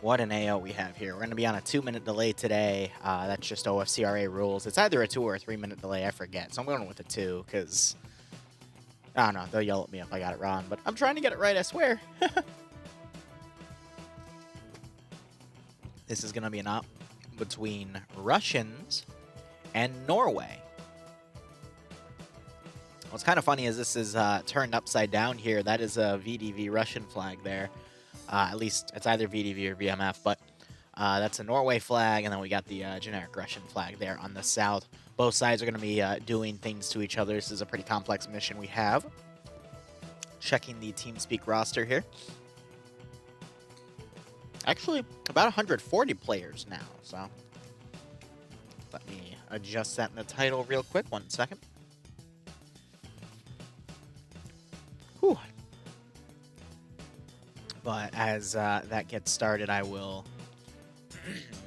What an AO we have here. We're going to be on a 2-minute delay today. That's just OFCRA rules. It's either a 2 or a 3-minute delay, I forget. So I'm going with a 2 because, I don't know, they'll yell at me if I got it wrong. But I'm trying to get it right, I swear. This is going to be an op between Russians and Norway. What's kind of funny is this is turned upside down here. That is a VDV Russian flag there. At least it's either VDV or VMF, but that's a Norway flag, and then we got the generic Russian flag there on the south. Both sides are going to be doing things to each other. This is a pretty complex mission we have. Checking the TeamSpeak roster here. Actually, about 140 players now, so let me adjust that in the title real quick. 1 second. Whew. But as that gets started, I will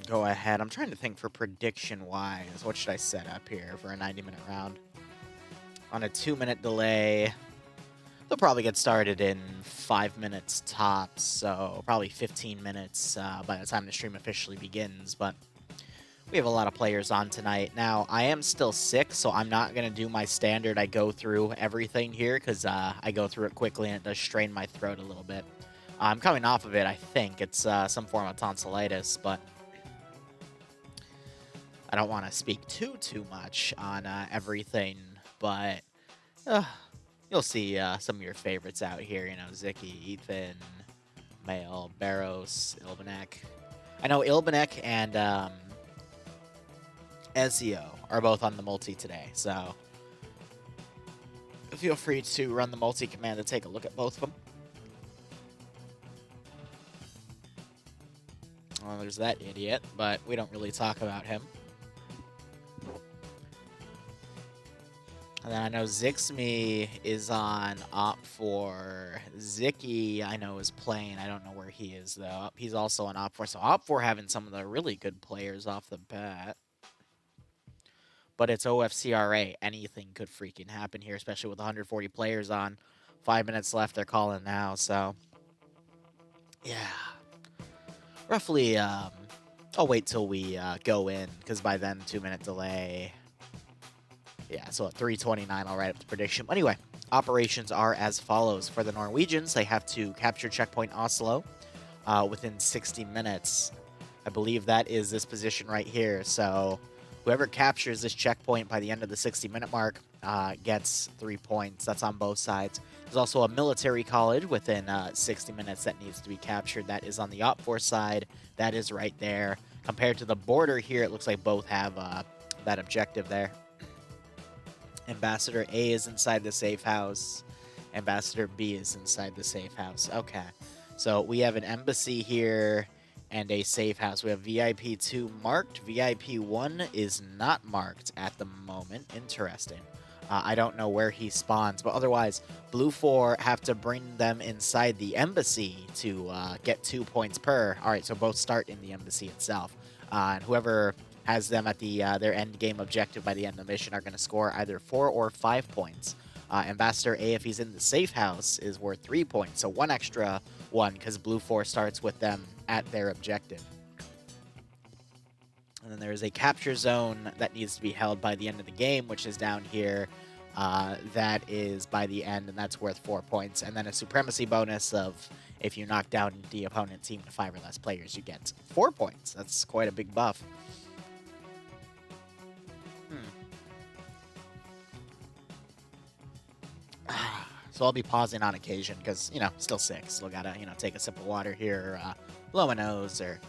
go ahead. I'm trying to think for prediction-wise. What should I set up here for a 90-minute round? On a 2-minute delay, they'll probably get started in 5 minutes tops, so probably 15 minutes by the time the stream officially begins. But we have a lot of players on tonight. Now, I am still sick, so I'm not going to do my standard. I go through everything here because I go through it quickly and it does strain my throat a little bit. I'm coming off of it, I think. It's some form of tonsillitis, but I don't want to speak too much on everything, but you'll see some of your favorites out here. You know, Zicky, Ethan, Mail, Barros, Ilbanek. I know Ilbanek and Ezio are both on the multi today, so feel free to run the multi command to take a look at both of them. Well, there's that idiot, but we don't really talk about him. And then I know Zixme is on OP4. Zicky, I know, is playing. I don't know where he is, though. He's also on OP4. So OP4 having some of the really good players off the bat. But it's OFCRA. Anything could freaking happen here, especially with 140 players on. 5 minutes left. They're calling now, so yeah. Roughly, I'll wait till we go in, because by then, 2-minute delay. Yeah, so at 3:29, I'll write up the prediction. Anyway, operations are as follows. For the Norwegians, they have to capture checkpoint Oslo within 60 minutes. I believe that is this position right here. So whoever captures this checkpoint by the end of the 60-minute mark gets 3 points. That's on both sides. There's also a military college within 60 minutes that needs to be captured. That is on the OPFOR side. That is right there. Compared to the border here, it looks like both have that objective there. Ambassador A is inside the safe house. Ambassador B is inside the safe house. Okay. So we have an embassy here and a safe house. We have VIP 2 marked. VIP 1 is not marked at the moment. Interesting. I don't know where he spawns, but otherwise, Blue 4 have to bring them inside the embassy to get 2 points per. All right, so both start in the embassy itself. And whoever has them at the their end game objective by the end of the mission are going to score either 4 or 5 points. Ambassador A, if he's in the safe house, is worth 3 points. So 1 extra 1 because Blue 4 starts with them at their objective. And then there's a capture zone that needs to be held by the end of the game, which is down here. That is by the end, and that's worth 4 points. And then a supremacy bonus of if you knock down the opponent team to 5 or less players, you get 4 points. That's quite a big buff. So I'll be pausing on occasion because, you know, still sick. Still gotta, you know, take a sip of water here, blow my nose, or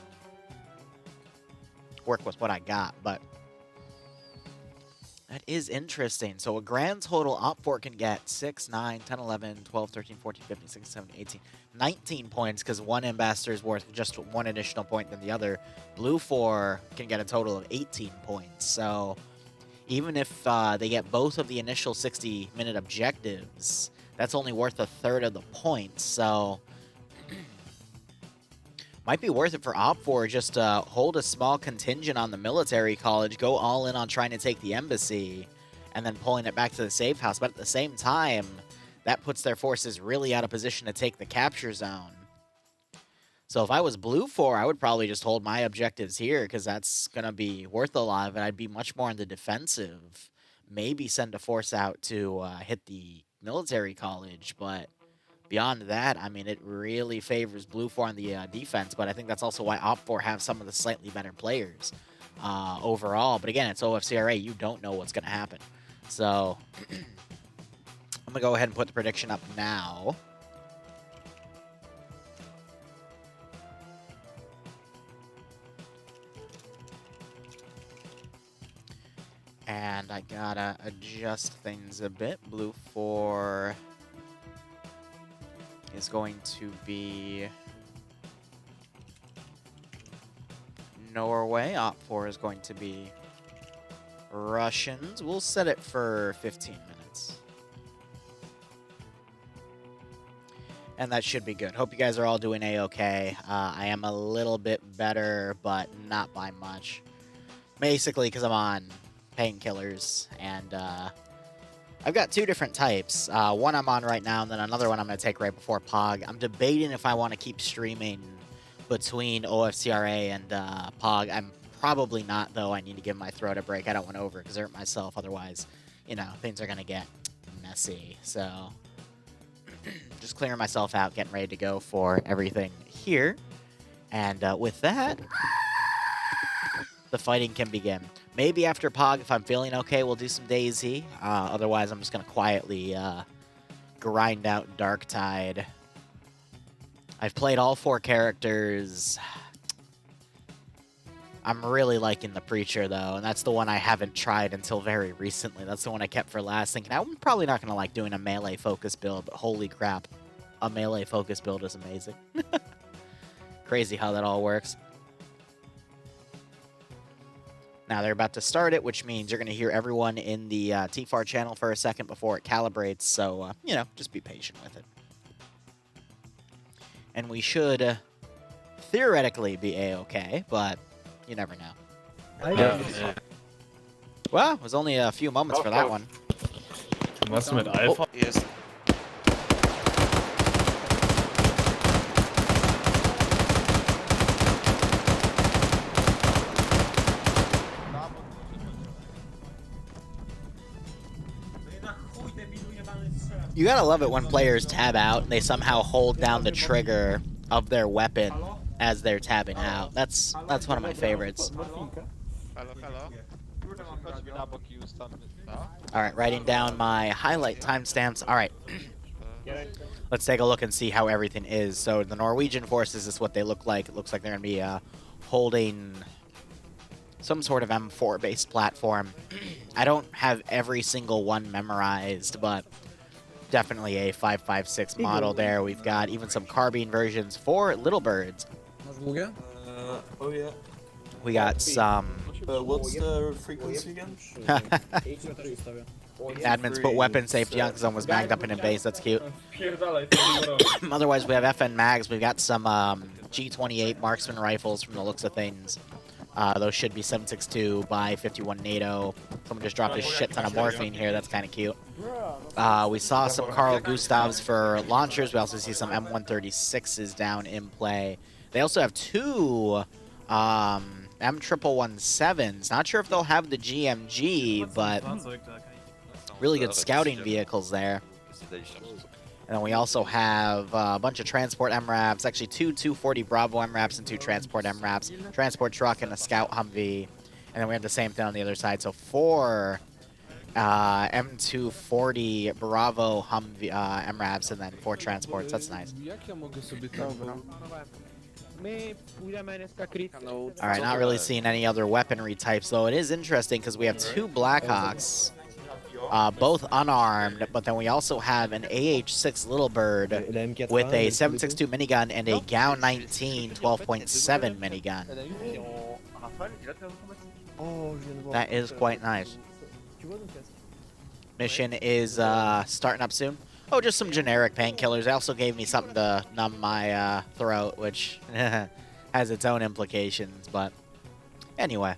work with what I got. But that is interesting. So a grand total OP4 can get 6, 9, 10, 11, 12, 13, 14, 15, 16, 17, 18, 19 points because one ambassador is worth just 1 additional point than the other. Blue 4 can get a total of 18 points. So even if they get both of the initial 60-minute objectives, that's only worth 1/3 of the points. So might be worth it for OP4 just to hold a small contingent on the military college, go all in on trying to take the embassy, and then pulling it back to the safe house. But at the same time, that puts their forces really out of position to take the capture zone. So if I was blue 4, I would probably just hold my objectives here because that's going to be worth a lot, and I'd be much more in the defensive. Maybe send a force out to hit the military college, but beyond that, I mean, it really favors blue 4 on the defense, but I think that's also why Op 4 have some of the slightly better players overall. But again, it's OFCRA. You don't know what's going to happen. So I'm going to go ahead and put the prediction up now. And I gotta adjust things a bit. Blue 4 is going to be Norway. Op 4 is going to be Russians. We'll set it for 15 minutes. And that should be good. Hope you guys are all doing A-okay. I am a little bit better, but not by much. Basically because I'm on painkillers, and I've got 2 different types. One I'm on right now, and then another one I'm going to take right before POG. I'm debating if I want to keep streaming between OFCRA and POG. I'm probably not, though. I need to give my throat a break. I don't want to overexert myself. Otherwise, you know, things are going to get messy. So just clearing myself out, getting ready to go for everything here. And with that, the fighting can begin. Maybe after POG, if I'm feeling okay, we'll do some DayZ. Otherwise, I'm just going to quietly grind out Darktide. I've played all 4 characters. I'm really liking the Preacher, though, and that's the one I haven't tried until very recently. That's the one I kept for last, thinking I'm probably not going to like doing a melee focus build, but holy crap, a melee focus build is amazing. Crazy how that all works. Now they're about to start it, which means you're going to hear everyone in the TFAR channel for a second before it calibrates. So, you know, just be patient with it. And we should theoretically be A-okay, but you never know. Well, it was only a few moments for that one. Was mit Alpha? Yes. You gotta love it when players tab out and they somehow hold down the trigger of their weapon as they're tabbing out. That's one of my favorites. Alright, writing down my highlight timestamps. Alright. Let's take a look and see how everything is. So the Norwegian forces is what they look like. It looks like they're going to be holding some sort of M4-based platform. I don't have every single one memorized, but definitely a 5.56 model there. We've got even some carbine versions for Little Birds. Oh yeah. We got some... What's the frequency again? Admins put weapon safety on because someone was bagged up in a base. That's cute. Otherwise, we have FN mags. We've got some G28 marksman rifles from the looks of things. Those should be 7.62 by 51 NATO. Someone just dropped a shit ton of morphine here. That's kind of cute. We saw some Carl Gustavs for launchers. We also see some M136s down in play. They also have 2 M117s. Not sure if they'll have the GMG, but really good scouting vehicles there. And then we also have a bunch of transport MRAPs, actually 2 240 Bravo MRAPs and 2 transport MRAPs, transport truck and a scout Humvee. And then we have the same thing on the other side. So 4 M240 Bravo Humvee MRAPs and then 4 transports. That's nice. Alright, not really seeing any other weaponry types, though. It is interesting because we have 2 Blackhawks, both unarmed, but then we also have an AH-6 Little Bird with a 7.62 minigun and a Gao 19 12.7 minigun. That is quite nice. Mission is starting up soon. Oh, just some generic painkillers. They also gave me something to numb my throat, which has its own implications. But anyway,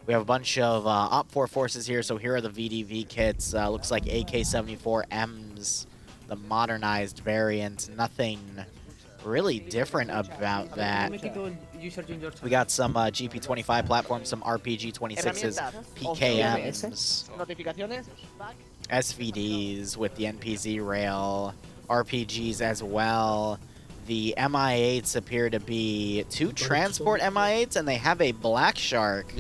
we have a bunch of Op 4 forces here. So here are the VDV kits. Looks like AK-74Ms, the modernized variant. Nothing really different about that. We got some GP25 platforms, some RPG26s, PKMs, SVDs with the NPZ rail, RPGs as well. The MI8s appear to be 2 transport MI8s, and they have a Black Shark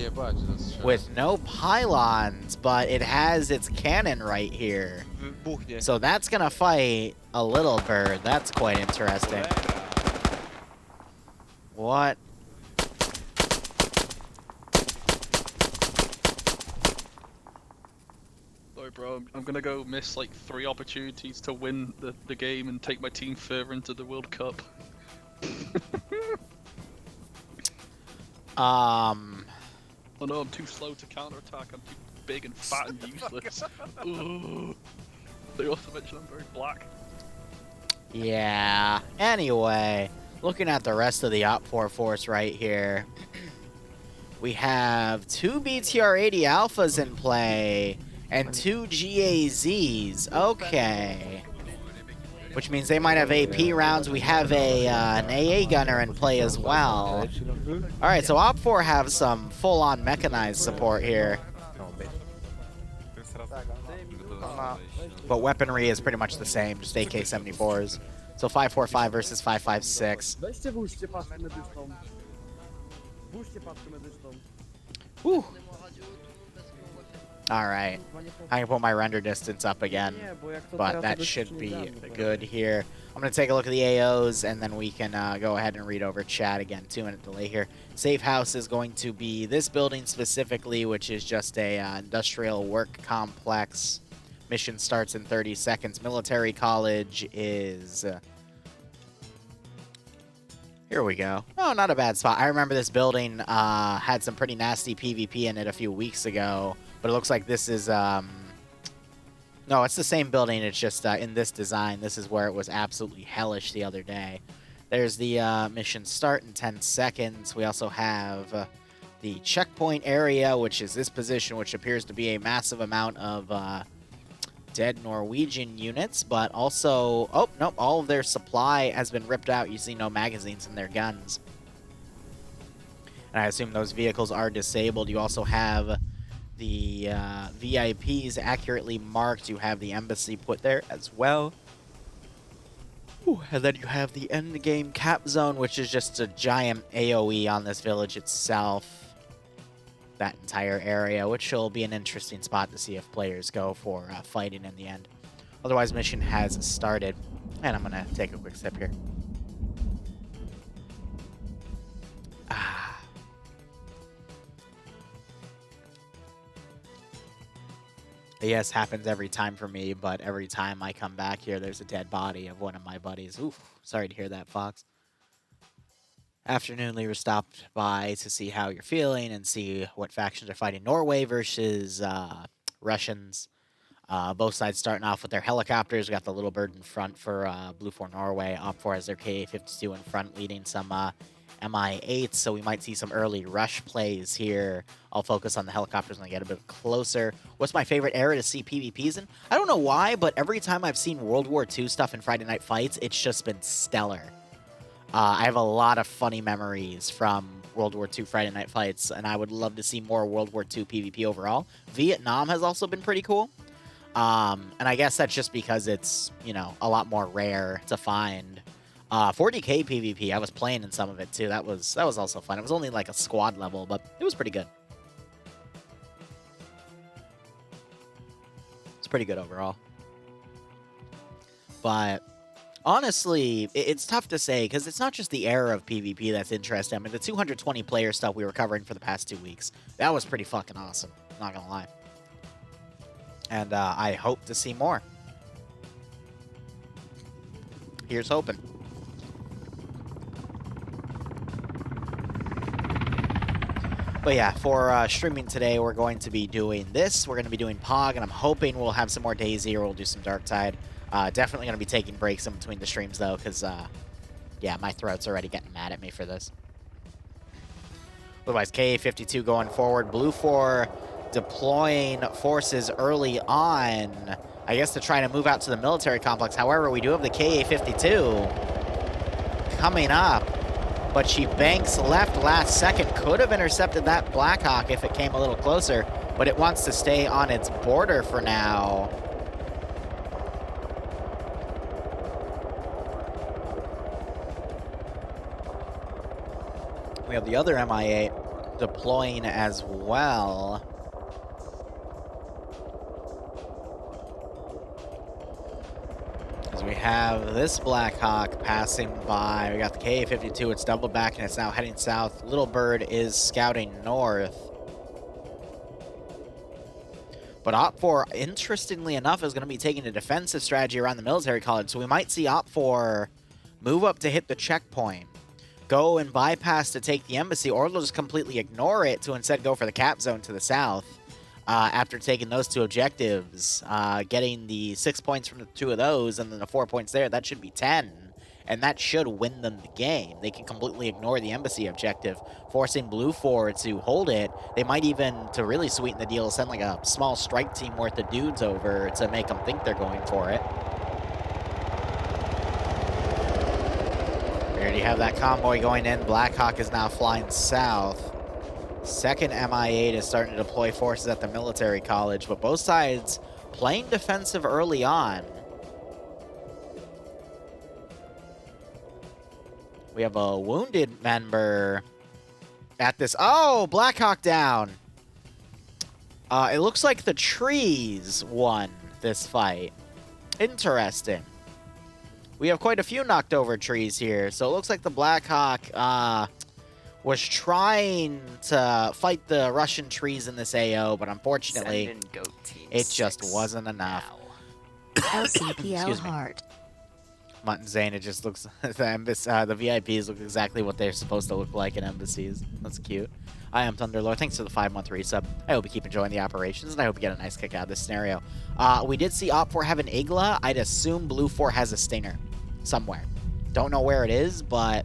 with no pylons, but it has its cannon right here. So that's gonna fight a little bird. That's quite interesting. What? Sorry, bro. I'm gonna go miss like 3 opportunities to win the game and take my team further into the World Cup. Oh no, I'm too slow to counterattack. I'm too big and fat and useless. Ooh. They also mentioned I'm very black. Yeah. Anyway, looking at the rest of the OPFOR force right here, we have 2 BTR-80 Alphas in play and 2 GAZs. Okay. Which means they might have AP rounds. We have an AA gunner in play as well. Alright, so OPFOR have some full-on mechanized support here. But weaponry is pretty much the same, just AK-74s. So 545 versus 556. Whew. Alright. I can put my render distance up again, but that should be good here. I'm going to take a look at the AOs, and then we can go ahead and read over chat again. 2-minute delay here. Safe house is going to be this building specifically, which is just a industrial work complex. Mission starts in 30 seconds. Military college is... here we go. Oh, not a bad spot. I remember this building had some pretty nasty PvP in it a few weeks ago, but it looks like this is... no, it's the same building. It's just in this design. This is where it was absolutely hellish the other day. There's the mission start in 10 seconds. We also have the checkpoint area, which is this position, which appears to be a massive amount of... dead Norwegian units, but also... oh, nope, all of their supply has been ripped out. You see no magazines in their guns. And I assume those vehicles are disabled. You also have the VIPs accurately marked. You have the embassy put there as well. Ooh, and then you have the endgame cap zone, which is just a giant AoE on this village itself. That entire area, which will be an interesting spot to see if players go for fighting in the end. Otherwise, mission has started, and I'm gonna take a quick sip here. Yes, happens every time for me, but every time I come back here, there's a dead body of one of my buddies. Oof, sorry to hear that, Fox. Afternoon, Liru stopped by to see how you're feeling and see what factions are fighting. Norway versus Russians. Both sides starting off with their helicopters. We got the little bird in front for Blue 4 Norway. OPFOR has their KA-52 in front, leading some MI8s, so we might see some early rush plays here. I'll focus on the helicopters when I get a bit closer. What's my favorite era to see PvPs in? I don't know why, but every time I've seen World War II stuff in Friday Night Fights, it's just been stellar. I have a lot of funny memories from World War II Friday Night Fights, and I would love to see more World War II PvP overall. Vietnam has also been pretty cool. And I guess that's just because it's, you know, a lot more rare to find. 40k PvP, I was playing in some of it too. That was also fun. It was only like a squad level, but it was pretty good. It's pretty good overall. But honestly, it's tough to say because it's not just the era of PvP that's interesting. I mean, the 220 player stuff we were covering for the past 2 weeks, that was pretty fucking awesome. Not gonna lie. And I hope to see more. Here's hoping. But yeah, for streaming today, we're going to be doing this. We're going to be doing POG, and I'm hoping we'll have some more DayZ or we'll do some Darktide. Definitely going to be taking breaks in between the streams, though, because, yeah, my throat's already getting mad at me for this. Otherwise, KA-52 going forward. Blue 4 deploying forces early on, I guess, to try to move out to the military complex. However, we do have the KA-52. coming up, but she banks left last second. Could have intercepted that Blackhawk if it came a little closer, but it wants to stay on its border for now. We have the other MI8 deploying as well. As we have this Blackhawk passing by. We got the KA-52, it's doubled back and it's now heading south. Little Bird is scouting north. But OPFOR, interestingly enough, is going to be taking a defensive strategy around the military college. So we might see OPFOR move up to hit the checkpoint, go and bypass to take the embassy, or they'll just completely ignore it to instead go for the cap zone to the south. After taking those two objectives, getting the 6 points from the 2 of those, and then the 4 points there, that should be 10. And that should win them the game. They can completely ignore the embassy objective, forcing Blue 4 to hold it. They might even, to really sweeten the deal, send like a small strike team worth of dudes over to make them think they're going for it. We already have that convoy going in. Blackhawk is now flying south. Second MI8 is starting to deploy forces at the military college, but both sides playing defensive early on. We have a wounded member at this. Oh, Blackhawk down. It looks like the trees won this fight. Interesting. We have quite a few knocked over trees here, so it looks like the Blackhawk was trying to fight the Russian trees in this AO, but unfortunately, it just wasn't enough. LCPL Heart. Mutton Zane, it just looks, the VIPs look exactly what they're supposed to look like in embassies. That's cute. I am Thunderlord. Thanks for the 5-month resub. I hope you keep enjoying the operations, and I hope you get a nice kick out of this scenario. We did see OPFOR have an Igla. I'd assume Blue 4 has a Stinger somewhere. Don't know where it is, but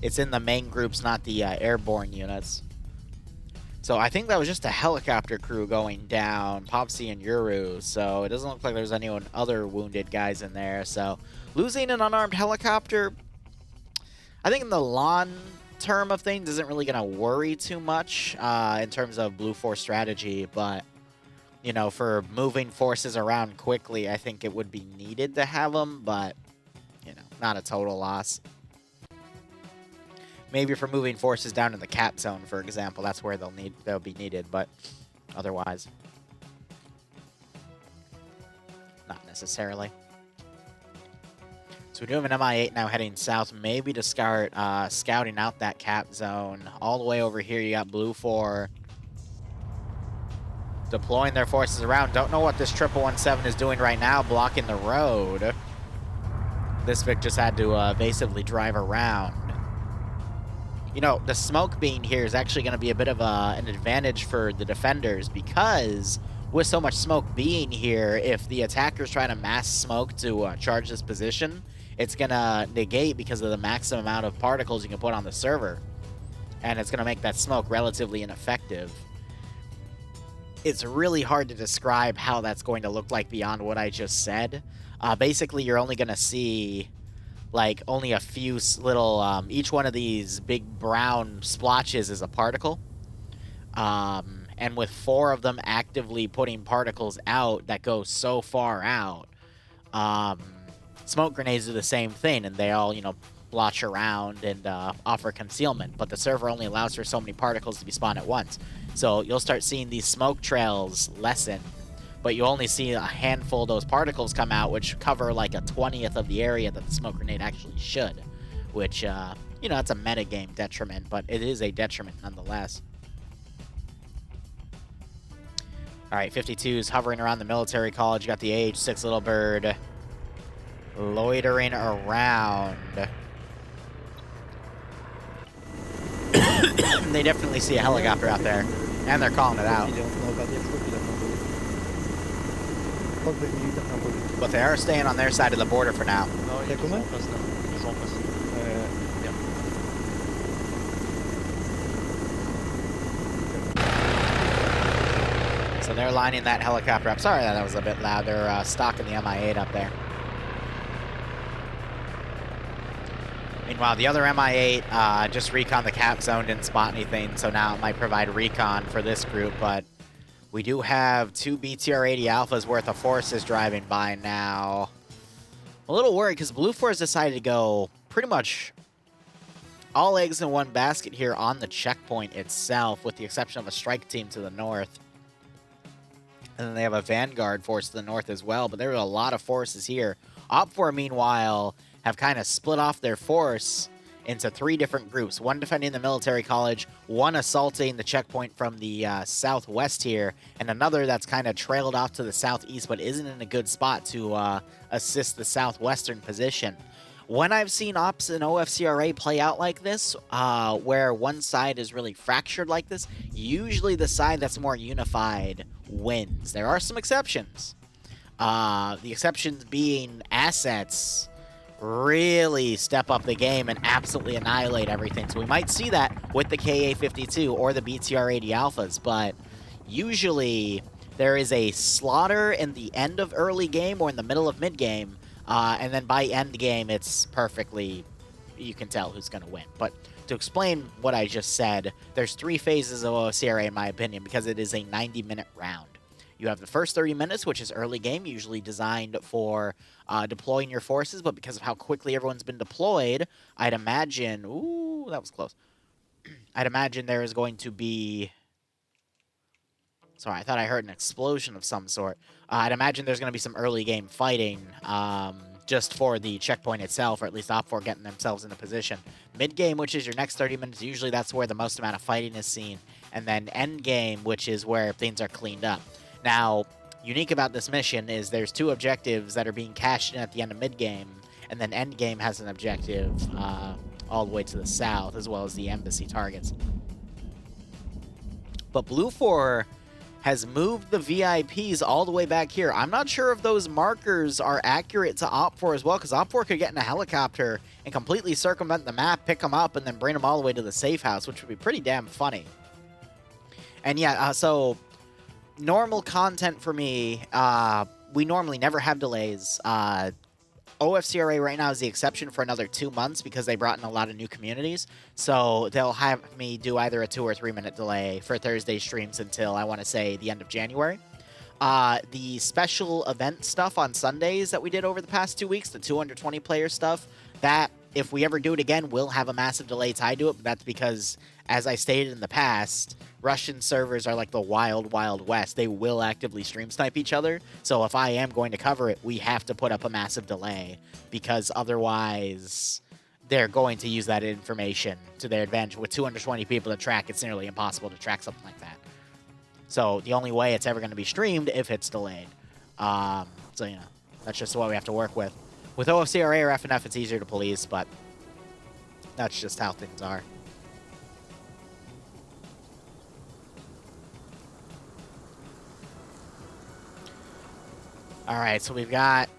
it's in the main groups, not the airborne units. So I think that was just a helicopter crew going down, Popsy and Liru, so it doesn't look like there's any other wounded guys in there. So losing an unarmed helicopter, I think in the long term of things isn't really going to worry too much in terms of Blue 4 strategy, but you know, for moving forces around quickly, I think it would be needed to have them, but you know, not a total loss. Maybe for moving forces down in the cap zone, for example, that's where they'll be needed, but otherwise, not necessarily. So we do have an MI8 now heading south, maybe to start scouting out that cap zone. All the way over here, you got Blue 4 deploying their forces around. Don't know what this 1117 is doing right now, blocking the road. This Vic just had to evasively drive around. You know, the smoke being here is actually going to be a bit of an advantage for the defenders, because with so much smoke being here, if the attackers try to mass smoke to charge this position, it's going to negate because of the maximum amount of particles you can put on the server. And it's going to make that smoke relatively ineffective. It's really hard to describe how that's going to look like beyond what I just said. Basically, you're only going to see like only a few little, each one of these big brown splotches is a particle. And with 4 of them actively putting particles out that go so far out, smoke grenades do the same thing, and they all, you know, blotch around and offer concealment, but the server only allows for so many particles to be spawned at once. So you'll start seeing these smoke trails lessen, but you only see a handful of those particles come out, which cover like a 20th of the area that the smoke grenade actually should, which, you know, that's a metagame detriment, but it is a detriment nonetheless. All right, 52's hovering around the military college. You got the AH-6 Little Bird loitering around. They definitely see a helicopter out there, and they're calling it out. But they are staying on their side of the border for now. So they're lining that helicopter up. Sorry that was a bit loud. They're stalking the MI8 up there. Meanwhile, the other MI8 just recon the cap zone, didn't spot anything, so now it might provide recon for this group, but we do have 2 BTR-80 Alphas worth of forces driving by now. A little worried because Blue 4 has decided to go pretty much all eggs in one basket here on the checkpoint itself, with the exception of a strike team to the north. And then they have a Vanguard force to the north as well, but there are a lot of forces here. OFCRA, meanwhile, have kind of split off their force into 3 different groups. One defending the military college, one assaulting the checkpoint from the southwest here, and another that's kind of trailed off to the southeast but isn't in a good spot to assist the southwestern position. When I've seen ops in OFCRA play out like this, where one side is really fractured like this, usually the side that's more unified wins. There are some exceptions. The exceptions being assets really step up the game and absolutely annihilate everything. So we might see that with the KA-52 or the BTR-80 Alphas, but usually there is a slaughter in the end of early game or in the middle of mid-game, and then by end game, it's perfectly, you can tell who's going to win. But to explain what I just said, there's 3 phases of OFCRA in my opinion, because it is a 90-minute round. You have the first 30 minutes, which is early game, usually designed for deploying your forces, but because of how quickly everyone's been deployed, I'd imagine... Ooh, that was close. I'd imagine there is going to be... Sorry, I thought I heard an explosion of some sort. I'd imagine there's going to be some early game fighting just for the checkpoint itself, or at least OPFOR getting themselves in a position. Mid-game, which is your next 30 minutes, usually that's where the most amount of fighting is seen. And then end game, which is where things are cleaned up. Now, unique about this mission is there's 2 objectives that are being cashed in at the end of mid-game, and then end game has an objective all the way to the south, as well as the embassy targets. But Blue 4 has moved the VIPs all the way back here. I'm not sure if those markers are accurate to OPFOR as well, because OPFOR could get in a helicopter and completely circumvent the map, pick them up, and then bring them all the way to the safe house, which would be pretty damn funny. And yeah, so... normal content for me, we normally never have delays. OFCRA right now is the exception for another 2 months because they brought in a lot of new communities. So they'll have me do either a 2 or 3 minute delay for Thursday streams until, I want to say, the end of January. The special event stuff on Sundays that we did over the past 2 weeks, the 220 player stuff, that if we ever do it again, we'll have a massive delay tied to it. But that's because, as I stated in the past, Russian servers are like the wild, wild west. They will actively stream snipe each other. So if I am going to cover it, we have to put up a massive delay, because otherwise they're going to use that information to their advantage. With 220 people to track, it's nearly impossible to track something like that. So the only way it's ever going to be streamed if it's delayed. So, you know, that's just what we have to work with. With OFCRA or FNF, it's easier to police, but that's just how things are. All right, so we've got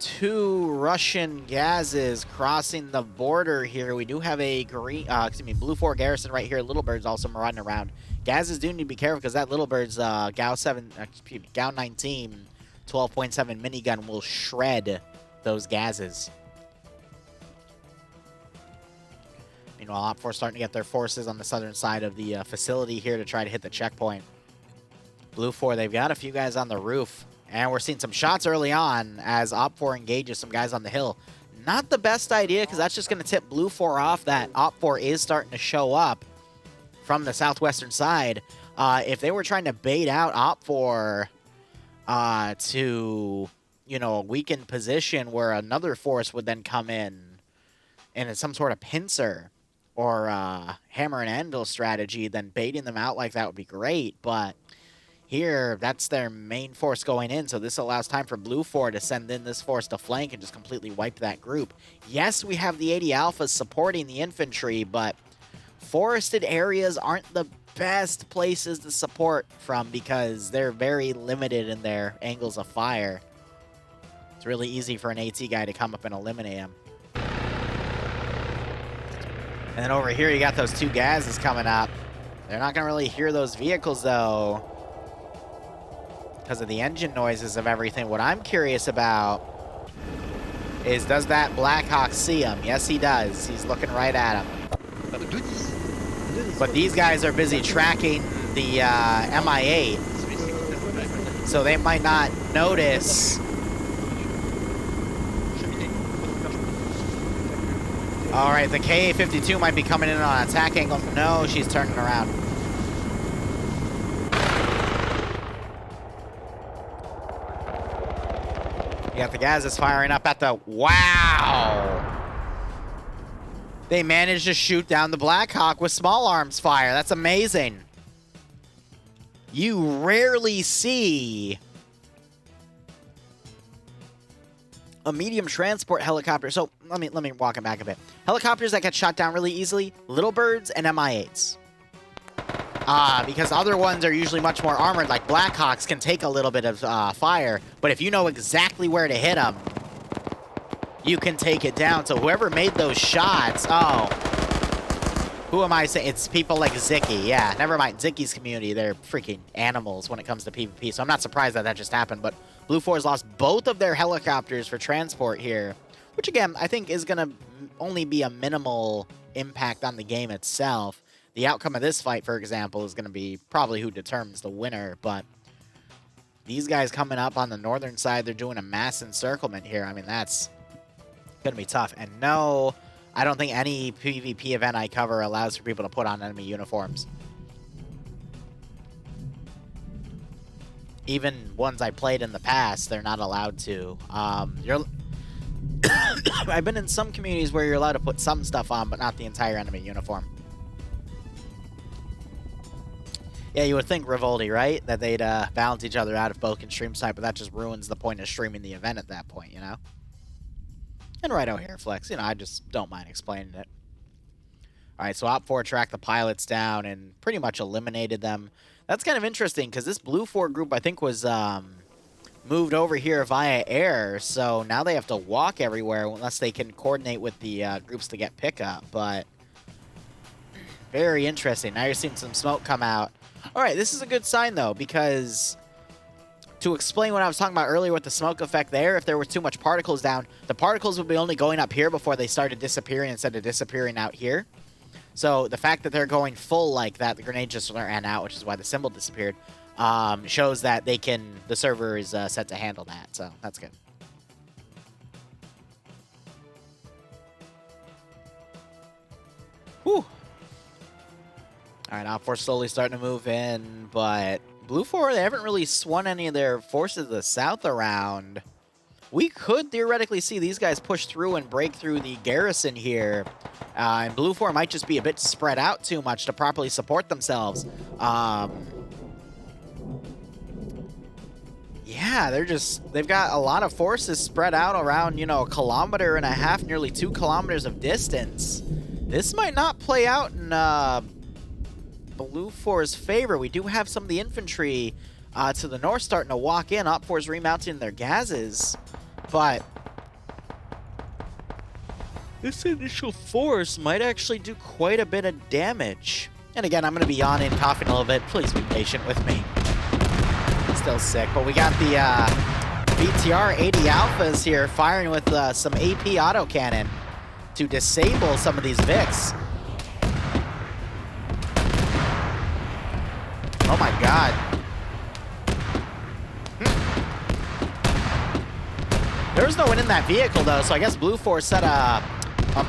2 Russian Gazes crossing the border here. We do have a Blue 4 garrison right here. Little Bird's also marauding around. Gazes do need to be careful because that Little Bird's Gao 19 12.7 minigun will shred those Gazes. Meanwhile, OPFOR starting to get their forces on the southern side of the facility here to try to hit the checkpoint. Blue 4, they've got a few guys on the roof. And we're seeing some shots early on as OPFOR engages some guys on the hill. Not the best idea, because that's just going to tip Blue 4 off that OPFOR is starting to show up from the southwestern side. If they were trying to bait out OPFOR to, you know, a weakened position where another force would then come in it's some sort of pincer or hammer and anvil strategy, then baiting them out like that would be great. But here, that's their main force going in, so this allows time for Blue 4 to send in this force to flank and just completely wipe that group. Yes, we have the 80 Alphas supporting the infantry, but forested areas aren't the best places to support from because they're very limited in their angles of fire. It's really easy for an AT guy to come up and eliminate him. And then over here, you got those 2 Gazes coming up. They're not going to really hear those vehicles, though, because of the engine noises of everything. What I'm curious about is, does that Blackhawk see him? Yes, he does. He's looking right at him. But these guys are busy tracking the MI8, so they might not notice. All right, the KA-52 might be coming in on an attack angle. No, she's turning around. You got the Gazas firing up at the... Wow! They managed to shoot down the Blackhawk with small arms fire. That's amazing. You rarely see a medium transport helicopter. So let me walk it back a bit. Helicopters that get shot down really easily, Little Birds and MI8s. Because other ones are usually much more armored, like Blackhawks can take a little bit of fire, but if you know exactly where to hit them, you can take it down. So whoever made those shots, oh, who am I saying? It's people like Zicky. Yeah, never mind. Zicky's community, they're freaking animals when it comes to PvP, so I'm not surprised that that just happened, but Blue 4 has lost both of their helicopters for transport here, which again, I think is going to only be a minimal impact on the game itself. The outcome of this fight, for example, is going to be probably who determines the winner, but these guys coming up on the northern side, they're doing a mass encirclement here. I mean, that's going to be tough. And no, I don't think any PvP event I cover allows for people to put on enemy uniforms. Even ones I played in the past, they're not allowed to. I've been in some communities where you're allowed to put some stuff on, but not the entire enemy uniform. Yeah, you would think Rivoldi, right? That they'd balance each other out if both can stream snipe, but that just ruins the point of streaming the event at that point, you know? And right out here, Flex, you know, I just don't mind explaining it. All right, so OPFOR tracked the pilots down and pretty much eliminated them. That's kind of interesting because this Blue 4 group, I think, was moved over here via air, so now they have to walk everywhere unless they can coordinate with the groups to get pickup, but very interesting. Now you're seeing some smoke come out. All right, this is a good sign, though, because to explain what I was talking about earlier with the smoke effect there, if there was too much particles down, the particles would be only going up here before they started disappearing instead of disappearing out here. So the fact that they're going full like that, the grenade just ran out, which is why the symbol disappeared, shows that they can, the server is set to handle that, so that's good. Whew. All right, OPFOR slowly starting to move in, but Blue 4, they haven't really swung any of their forces to the south around. We could theoretically see these guys push through and break through the garrison here, and Blue 4 might just be a bit spread out too much to properly support themselves. Yeah, they've got a lot of forces spread out around, you know, 1.5 kilometers, nearly 2 kilometers of distance. This might not play out in Blue 4's favor. We do have some of the infantry to the north starting to walk in. OPFOR's remounting their gazes, but this initial force might actually do quite a bit of damage. And again, I'm going to be yawning and coughing a little bit. Please be patient with me. Still sick, but we got the BTR 80 Alphas here firing with some AP autocannon to disable some of these Vics. Oh my god. There was no one in that vehicle though, so I guess Blue 4 set a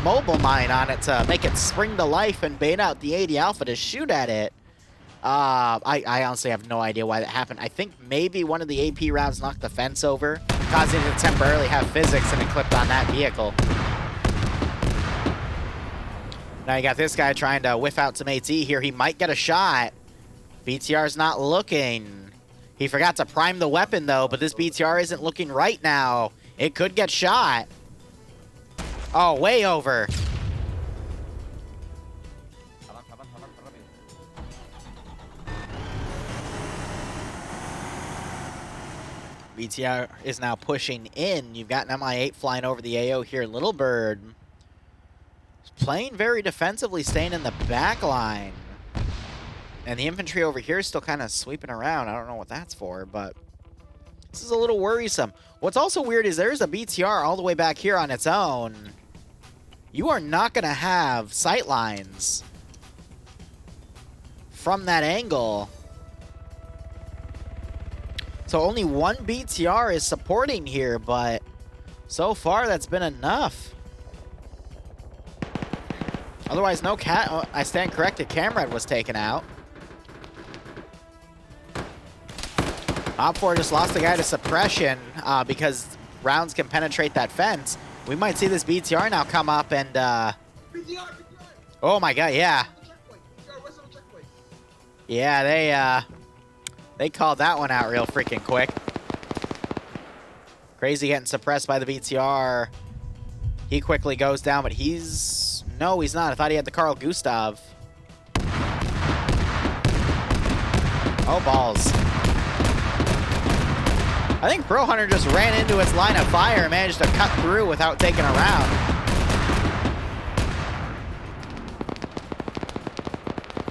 mobile mine on it to make it spring to life and bait out the 80 Alpha to shoot at it. I honestly have no idea why that happened. I think maybe one of the AP rounds knocked the fence over, causing it to temporarily have physics and it clipped on that vehicle. Now you got this guy trying to whiff out some AT here. He might get a shot. BTR's not looking. He forgot to prime the weapon though, but this BTR isn't looking right now. It could get shot. Oh, way over. BTR is now pushing in. You've got an MI8 flying over the AO here. Little Bird playing very defensively, staying in the back line. And the infantry over here is still kind of sweeping around. I don't know what that's for, but This is a little worrisome. What's also weird is there's a BTR all the way back here on its own. You are not going to have sight lines from that angle. So only one BTR is supporting here, but so far that's been enough. Otherwise, no cat. Oh, I stand corrected. Camrad was taken out. OFCRA just lost the guy to suppression because rounds can penetrate that fence. We might see this BTR now come up and... Oh my god, yeah. Yeah, they called that one out real freaking quick. Crazy getting suppressed by the BTR. He quickly goes down, but he's... No, he's not. I thought he had the Carl Gustav. Oh, balls. I think Bro Hunter just ran into its line of fire and managed to cut through without taking a round.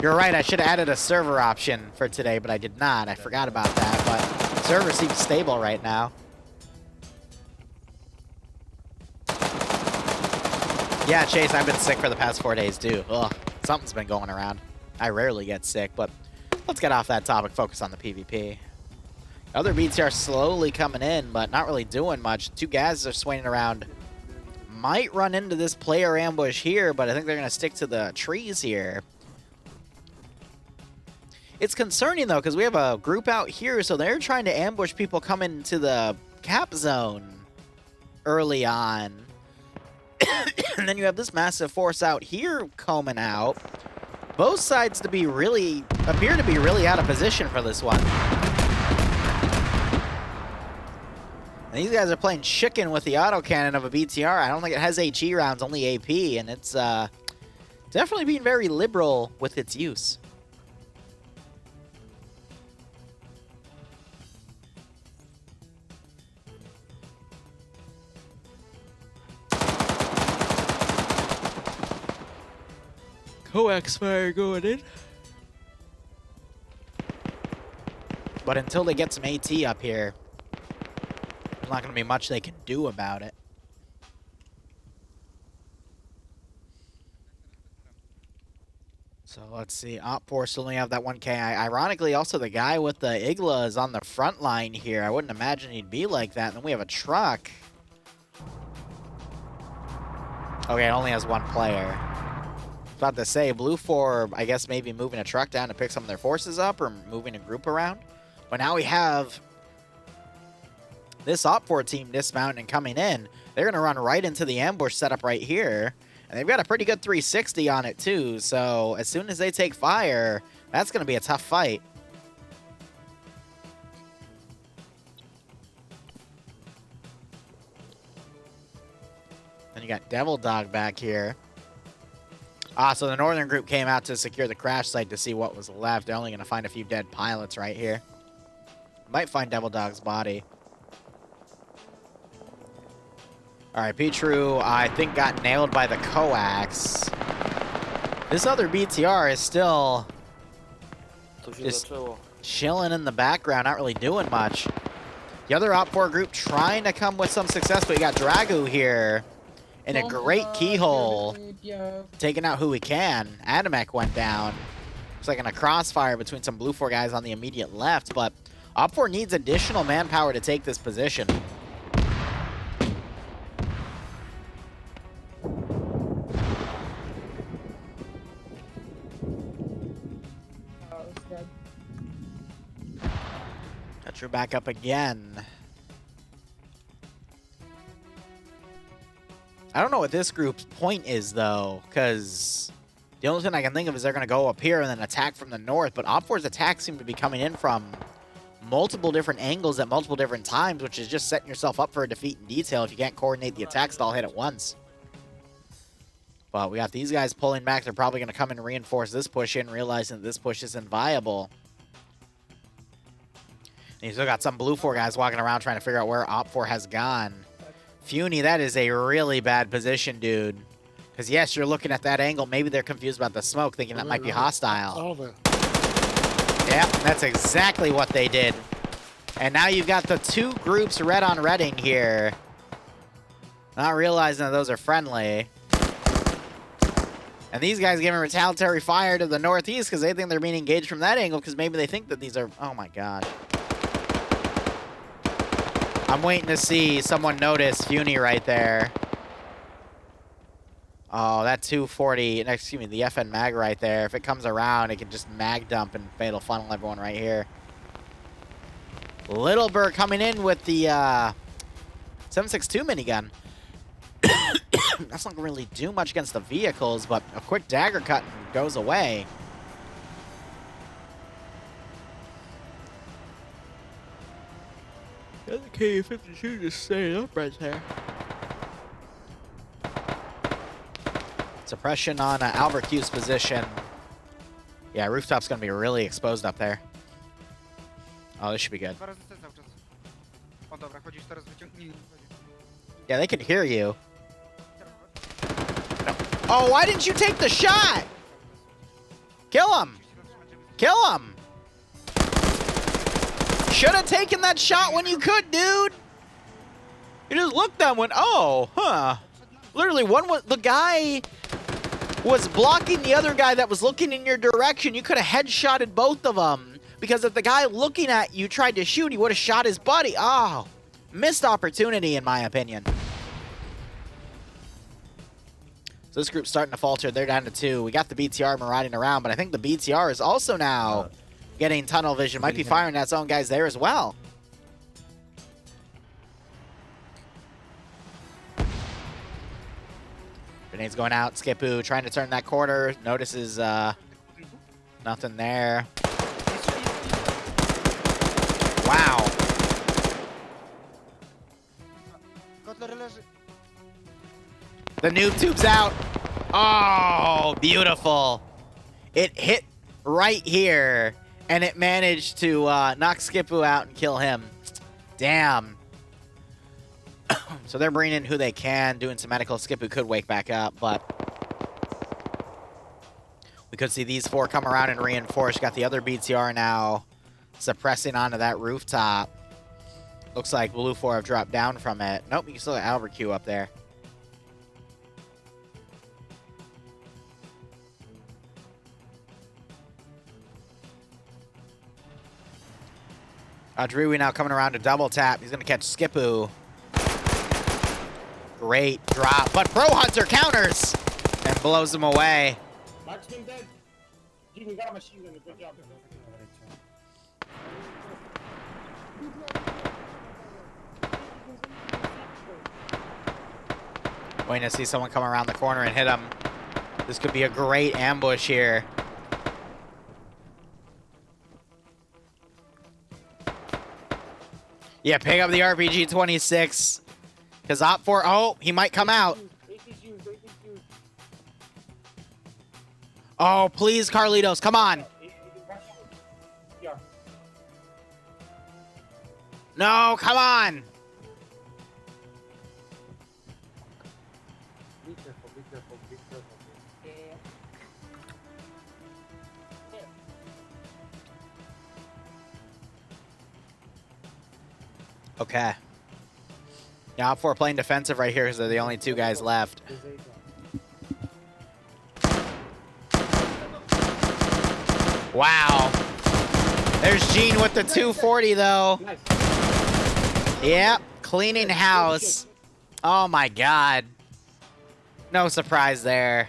You're right, I should have added a server option for today, but I did not. I forgot about that, but server seems stable right now. Yeah, Chase, I've been sick for the past 4 days, too. Ugh, something's been going around. I rarely get sick, but let's get off that topic, focus on the PvP. Other BTR slowly coming in, but not really doing much. Two guys are swinging around. Might run into this player ambush here, but I think they're going to stick to the trees here. It's concerning, though, because we have a group out here, so they're trying to ambush people coming to the cap zone early on. And then you have this massive force out here combing out. Both sides appear to be really out of position for this one. And these guys are playing chicken with the autocannon of a BTR. I don't think it has HE rounds, only AP, and it's definitely being very liberal with its use. Coax fire going in. But until they get some AT up here, there's not going to be much they can do about it. So let's see. OFCRA still only have that 1K. Ironically, also the guy with the Igla is on the front line here. I wouldn't imagine he'd be like that. And then we have a truck. Okay, it only has one player. About to say, Blue 4, I guess maybe moving a truck down to pick some of their forces up or moving a group around. But now we have this OFCRA team dismounting and coming in. They're going to run right into the ambush setup right here. And they've got a pretty good 360 on it too. So as soon as they take fire, that's going to be a tough fight. Then you got Devil Dog back here. So the northern group came out to secure the crash site to see what was left. They're only going to find a few dead pilots right here. Might find Devil Dog's body. All right, Petru, I think, got nailed by the coax. This other BTR is still just chilling in the background, not really doing much. The other OFCRA group trying to come with some success, but you got Dragu here. In a great keyhole, taking out who he can. Adamek went down. Looks like in a crossfire between some Blue 4 guys on the immediate left, but OFCRA needs additional manpower to take this position. Got your back up again. I don't know what this group's point is, though, because the only thing I can think of is they're going to go up here and then attack from the north, but OFCRA's attacks seem to be coming in from multiple different angles at multiple different times, which is just setting yourself up for a defeat in detail if you can't coordinate the attacks to all hit at once. But we got these guys pulling back. They're probably going to come and reinforce this push in, realizing that this push isn't viable. And you still got some Blue 4 guys walking around trying to figure out where OFCRA has gone. Funi, that is a really bad position, dude. Because, yes, you're looking at that angle. Maybe they're confused about the smoke, thinking that might be hostile. Yeah, that's exactly what they did. And now you've got the two groups red on redding here. Not realizing that those are friendly. And these guys giving retaliatory fire to the northeast because they think they're being engaged from that angle because maybe they think that these are... Oh my gosh. I'm waiting to see someone notice Funi right there. Oh, that 240, excuse me, the FN mag right there. If it comes around, it can just mag dump and fatal funnel everyone right here. Little Bird coming in with the 7.62 minigun. That's not going to really do much against the vehicles, but a quick dagger cut and goes away. The K-52 just staying up right there. Suppression on Albert Q's position. Yeah, rooftop's going to be really exposed up there. Oh, this should be good. Yeah, they can hear you. No. Oh, why didn't you take the shot? Kill him. Kill him. Should have taken that shot when you could, dude. You just looked at him and went, oh, huh. Literally, the guy was blocking the other guy that was looking in your direction. You could have headshotted both of them. Because if the guy looking at you tried to shoot, he would have shot his buddy. Oh, missed opportunity, in my opinion. So this group's starting to falter. They're down to 2. We got the BTR marauding around, but I think the BTR is also now getting tunnel vision. Might be firing at its own guys there as well. Grenades going out. Skipu trying to turn that corner. Notices nothing there. Wow. The noob tube's out. Oh, beautiful. It hit right here, and it managed to knock Skipu out and kill him. Damn. So they're bringing in who they can, doing some medical. Skipu could wake back up, but we could see these 4 come around and reinforce. Got the other BTR now suppressing onto that rooftop. Looks like Blue 4 have dropped down from it. Nope, you can still have Albert Q up there. Drewy now coming around to double tap. He's going to catch Skipu. Great drop, but Pro Hunter counters and blows him away. Marksman dead. You got a machine gun. Good job. Waiting to see someone come around the corner and hit him. This could be a great ambush here. Yeah, pick up the RPG-26. Because OPFOR, oh, he might come out. Oh, please, Carlitos, come on. No, come on. Be careful, be careful, be careful. Okay. Yeah, OPFOR playing defensive right here because they're the only 2 guys left. Wow. There's Gene with the 240, though. Yep, cleaning house. Oh, my God. No surprise there.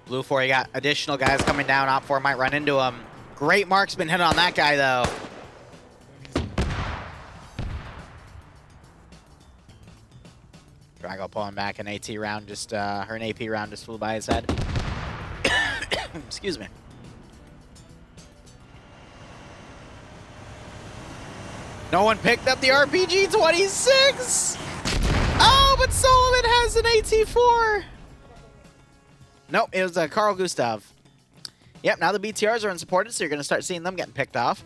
Blue 4, you got additional guys coming down. OPFOR might run into him. Great marksman hit on that guy, though. Drago pulling back an AT round, just, or an AP round just flew by his head. Excuse me. No one picked up the RPG-26! Oh, but Solomon has an AT-4! Nope, it was Carl Gustav. Yep, now the BTRs are unsupported, so you're going to start seeing them getting picked off.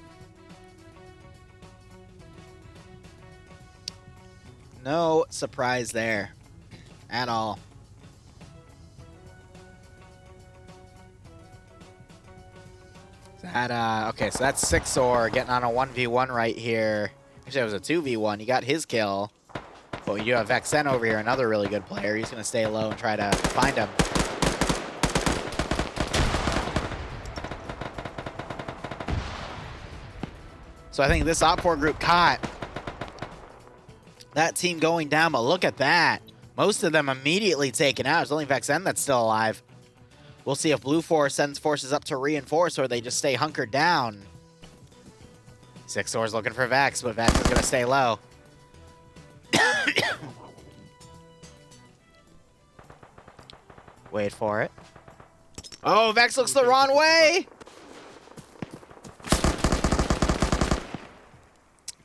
No surprise there at all. That, okay, so that's Sixor getting on a 1v1 right here. Actually, it was a 2v1. He got his kill. But you have Vexen over here, another really good player. He's going to stay low and try to find him. So I think this OPFOR group caught that team going down, but look at that. Most of them immediately taken out. There's only Vexen that's still alive. We'll see if Blue 4 sends forces up to reinforce or they just stay hunkered down. Sixor's looking for Vex, but Vex is going to stay low. Wait for it. Oh, Vex looks the wrong way!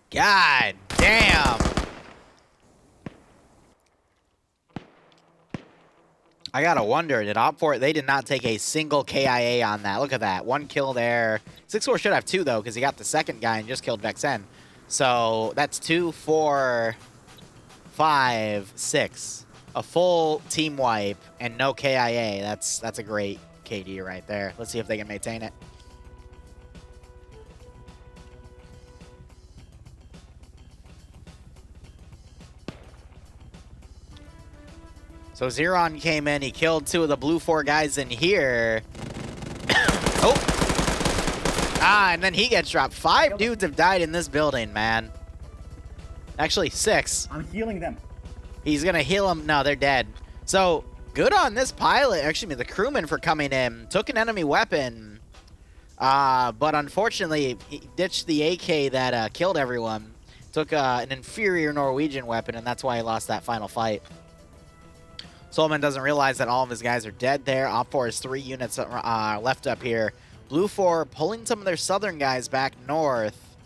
God damn! I gotta wonder, did OPFOR, they did not take a single KIA on that. Look at that, 1 kill there. Sixor should have 2 though, because he got the second guy and just killed Vexen. So that's 2, 4, 5, 6. A full team wipe and no KIA. That's a great KD right there. Let's see if they can maintain it. So Zeron came in, he killed 2 of the Blue 4 guys in here. Oh! Ah, and then he gets dropped. 5 dudes have died in this building, man. Actually, 6. I'm healing them. He's gonna heal them. No, they're dead. So, good on this pilot, actually, the crewman for coming in. Took an enemy weapon. But unfortunately, he ditched the AK that killed everyone. Took an inferior Norwegian weapon, and that's why he lost that final fight. Solomon doesn't realize that all of his guys are dead there. OPFOR has 3 units left up here. Blue 4 pulling some of their southern guys back north.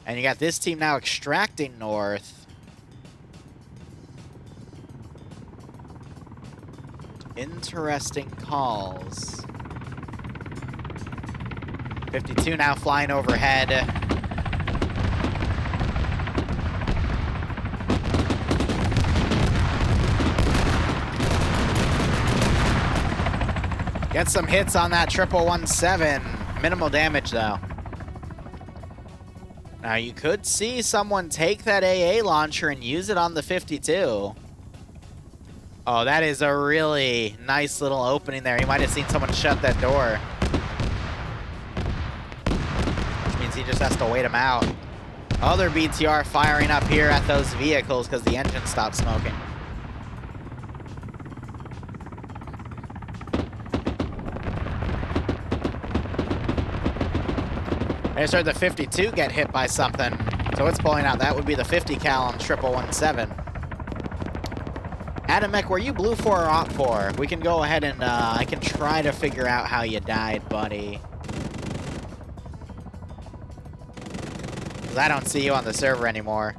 And you got this team now extracting north. Interesting calls. 52 now flying overhead. Get some hits on that 117. Minimal damage, though. Now, you could see someone take that AA launcher and use it on the 52. Oh, that is a really nice little opening there. You might have seen someone shut that door. Which means he just has to wait him out. Other BTR firing up here at those vehicles because the engine stopped smoking. I just heard the 52 get hit by something, so it's pulling out. That would be the 50 cal on 117. Adamek, were you Blue 4 or OPFOR? We can go ahead and I can try to figure out how you died, buddy. 'Cause I don't see you on the server anymore.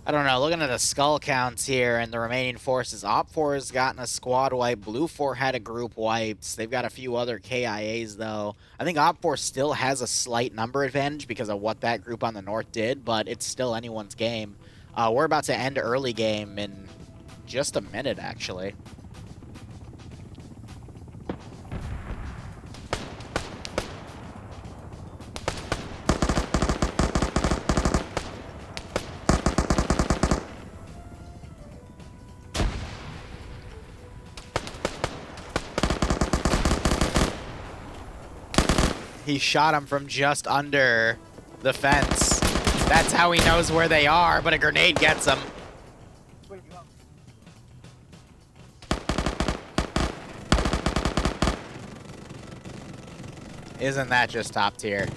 I don't know, looking at the skull counts here and the remaining forces, OPFOR has gotten a squad wipe, Blue 4 had a group wiped, they've got a few other KIAs though. I think OPFOR still has a slight number advantage because of what that group on the north did, but it's still anyone's game. We're about to end early game in just a minute, actually. He shot him from just under the fence. That's how he knows where they are, but a grenade gets him. Isn't that just top tier?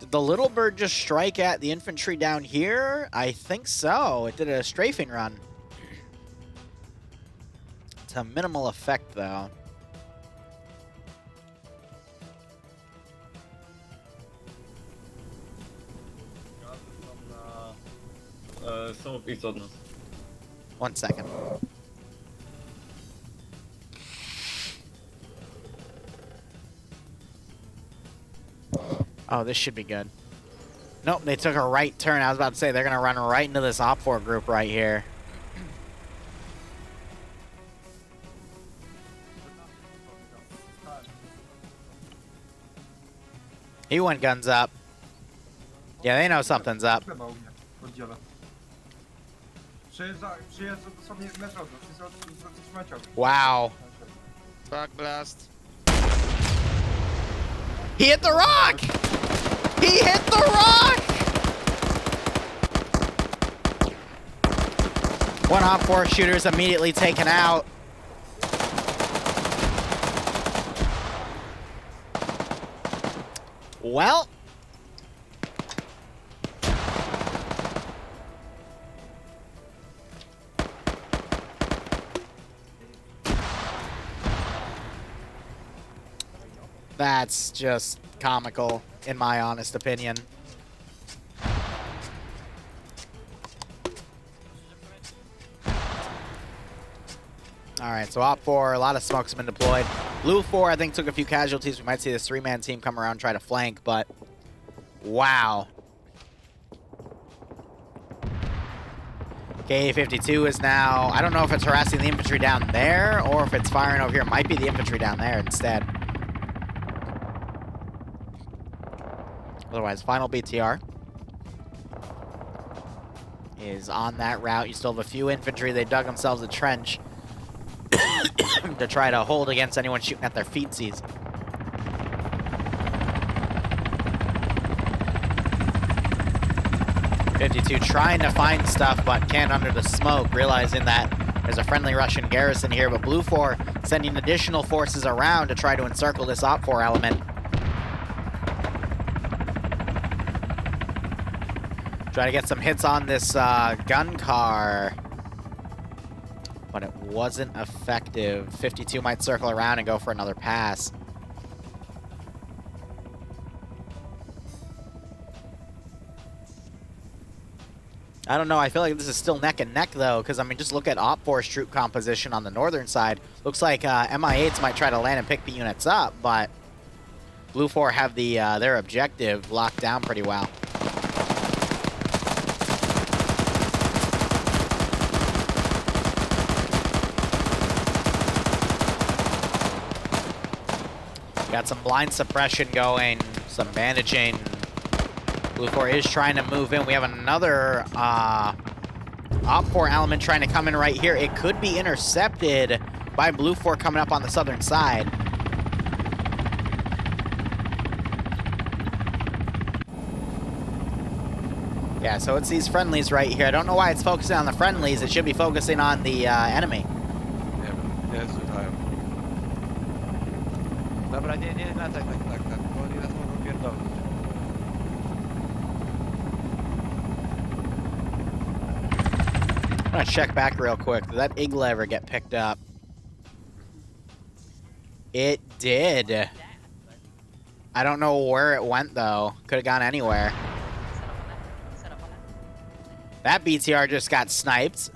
Did the little bird just strike at the infantry down here? I think so. It did a strafing run. To minimal effect, though. Some of each of us. 1 second. Oh, this should be good. Nope, they took a right turn. I was about to say they're going to run right into this OPFOR group right here. He went guns up. Yeah, they know something's up. Chleba u mnie w oddziale. Przyjeżdża dosłownie na środek, zatrzymać ogień. Wow. Back blast. He hit the rock! He hit the rock! One OFCRA shooter is immediately taken out. Well. That's just comical, in my honest opinion. Alright, so OPFOR, a lot of smoke's been deployed. Blue 4, I think, took a few casualties. We might see this 3-man team come around and try to flank, but wow. KA-52 is now, I don't know if it's harassing the infantry down there or if it's firing over here. It might be the infantry down there instead. Otherwise, final BTR is on that route. You still have a few infantry. They dug themselves a trench to try to hold against anyone shooting at their feetsies. .52 trying to find stuff, but can't under the smoke, realizing that there's a friendly Russian garrison here. But Blue 4 sending additional forces around to try to encircle this OPFOR element. Try to get some hits on this gun car. But it wasn't effective. 52 might circle around and go for another pass. I don't know. I feel like this is still neck and neck, though, because, I mean, just look at OPFOR's troop composition on the northern side. Looks like MI8s might try to land and pick the units up, but Blue 4 have the their objective locked down pretty well. Got some blind suppression going, some managing. Blue 4 is trying to move in. We have another OPFOR element trying to come in right here. It could be intercepted by Blue 4 coming up on the southern side. Yeah, so it's these friendlies right here. I don't know why it's focusing on the friendlies. It should be focusing on the enemy. Dobra, nie, tak, bo oni nas mogą pierdolić. I'm gonna check back real quick. Did that Igla ever get picked up? It did. I don't know where it went, though. Could have gone anywhere. That BTR just got sniped.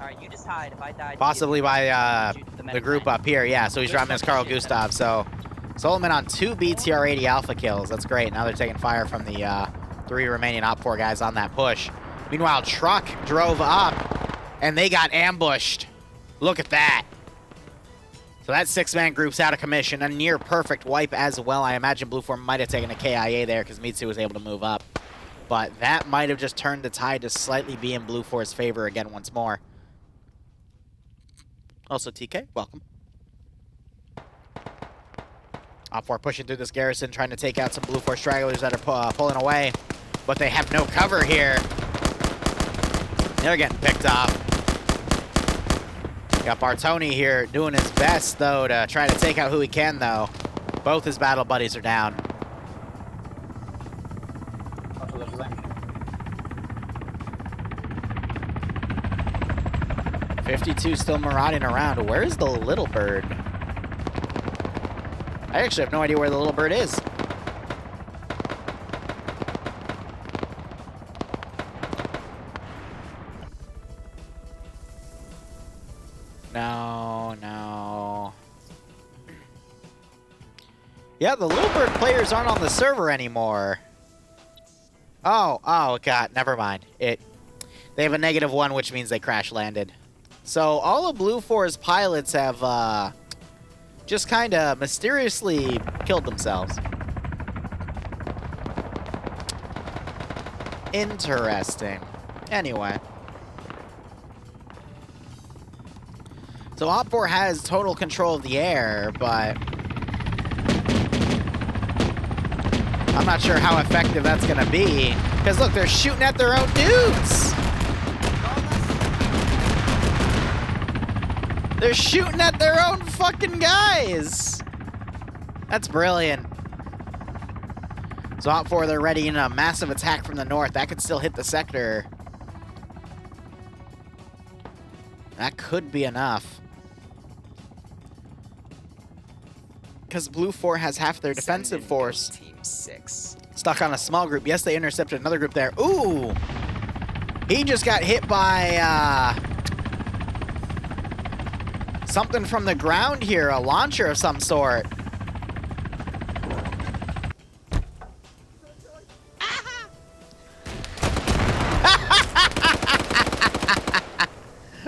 Alright, you just hide. If I die, Possibly by the group up here. Yeah, so he's dropping his Carl Gustav. So Solomon on 2 BTR-80 alpha kills. That's great. Now they're taking fire from the 3 remaining OPFOR guys on that push. Meanwhile, Truck drove up, and they got ambushed. Look at that. So that 6-man group's out of commission. A near perfect wipe as well. I imagine Blue 4 might have taken a KIA there because Mitsu was able to move up. But that might have just turned the tide to slightly be in Blue 4's favor again once more. Also, TK, welcome. OPFOR pushing through this garrison, trying to take out some Blue 4 stragglers that are pulling away. But they have no cover here. They're getting picked off. Got Bartoni here doing his best, though, to try to take out who he can, though. Both his battle buddies are down. 52 still marauding around. Where is the little bird? I actually have no idea where the little bird is. No. Yeah, the little bird players aren't on the server anymore. Oh, God, never mind. They have a -1, which means they crash landed. So all of Blue 4's pilots have just kind of mysteriously killed themselves. Interesting. Anyway. So OPFOR has total control of the air, but I'm not sure how effective that's gonna be. Because look, they're shooting at their own dudes! They're shooting at their own fucking guys! That's brilliant. So OPFOR, they're ready in a massive attack from the north. That could still hit the sector. That could be enough. Because Blue 4 has half their defensive force. Team 6. Stuck on a small group. Yes, they intercepted another group there. Ooh! He just got hit by, something from the ground here. A launcher of some sort.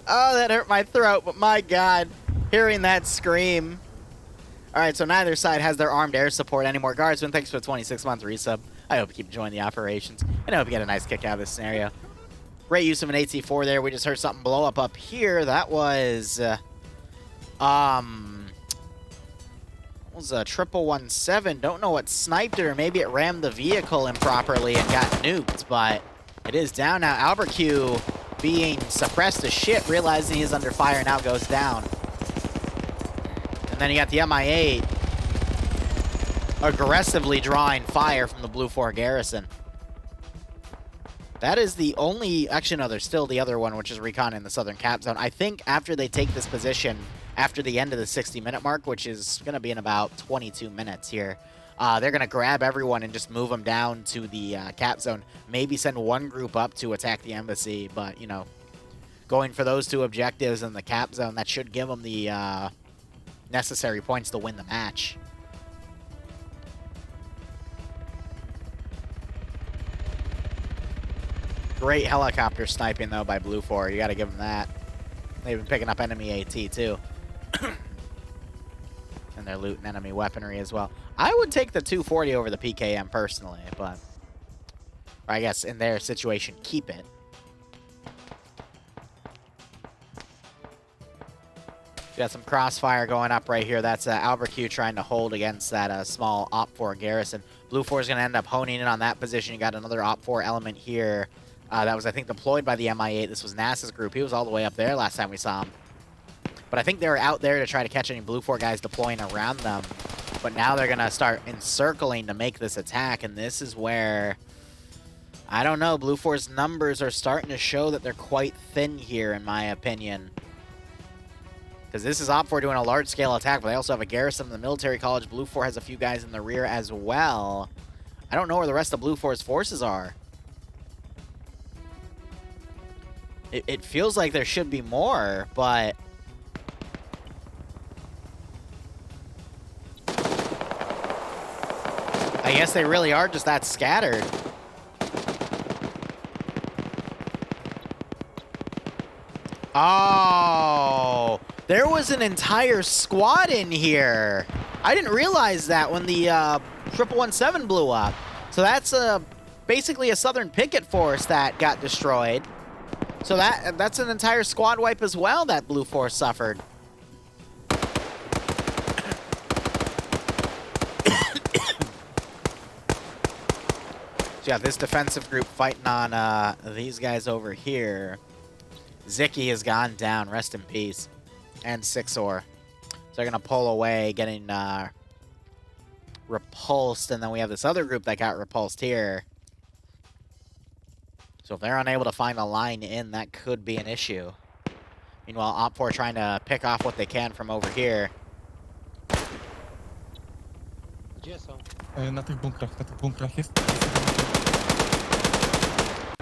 Oh, that hurt my throat, but my god. Hearing that scream. Alright, so neither side has their armed air support anymore. Guardsman, thanks for the 26-month resub. I hope you keep enjoying the operations. And I hope you get a nice kick out of this scenario. Great use of an AT-4 there. We just heard something blow up here. That was... what was a 1117. Don't know what sniped it, or maybe it rammed the vehicle improperly and got nuked, but it is down now. Albert Q being suppressed as shit, realizing he's under fire, now goes down. And then you got the MI8 aggressively drawing fire from the Blue 4 garrison. That is the only... Actually, no, there's still the other one, which is recon in the southern cap zone. I think after they take this position, after the end of the 60-minute mark, which is going to be in about 22 minutes here, they're going to grab everyone and just move them down to the cap zone. Maybe send one group up to attack the embassy, but, you know, going for those two objectives in the cap zone, that should give them the necessary points to win the match. Great helicopter sniping, though, by Blue 4. You got to give them that. They've been picking up enemy AT, too. And they're looting enemy weaponry as well. I would take the 240 over the PKM personally, but... Or I guess in their situation, keep it. Got some crossfire going up right here. That's Albert Q trying to hold against that small OPFOR garrison. Blue 4 is going to end up honing in on that position. You got another OPFOR element here. That was, I think, deployed by the MI8. This was NASA's group. He was all the way up there last time we saw him. But I think they were out there to try to catch any Blue 4 guys deploying around them. But now they're going to start encircling to make this attack. And this is where, I don't know, Blue 4's numbers are starting to show that they're quite thin here, in my opinion. Because this is OPFOR doing a large-scale attack, but they also have a garrison in the military college. Blue 4 has a few guys in the rear as well. I don't know where the rest of Blue 4's forces are. It feels like there should be more, but... I guess they really are just that scattered. Oh, there was an entire squad in here. I didn't realize that when the 1117 blew up. So that's basically a southern picket force that got destroyed. So that's an entire squad wipe as well that Blue 4 suffered. So yeah, this defensive group fighting on these guys over here. Zicky has gone down, rest in peace. And Sixor. So they're going to pull away, getting repulsed. And then we have this other group that got repulsed here. So if they're unable to find a line in, that could be an issue. Meanwhile, OPFOR trying to pick off what they can from over here. Na tych bunkrach jest.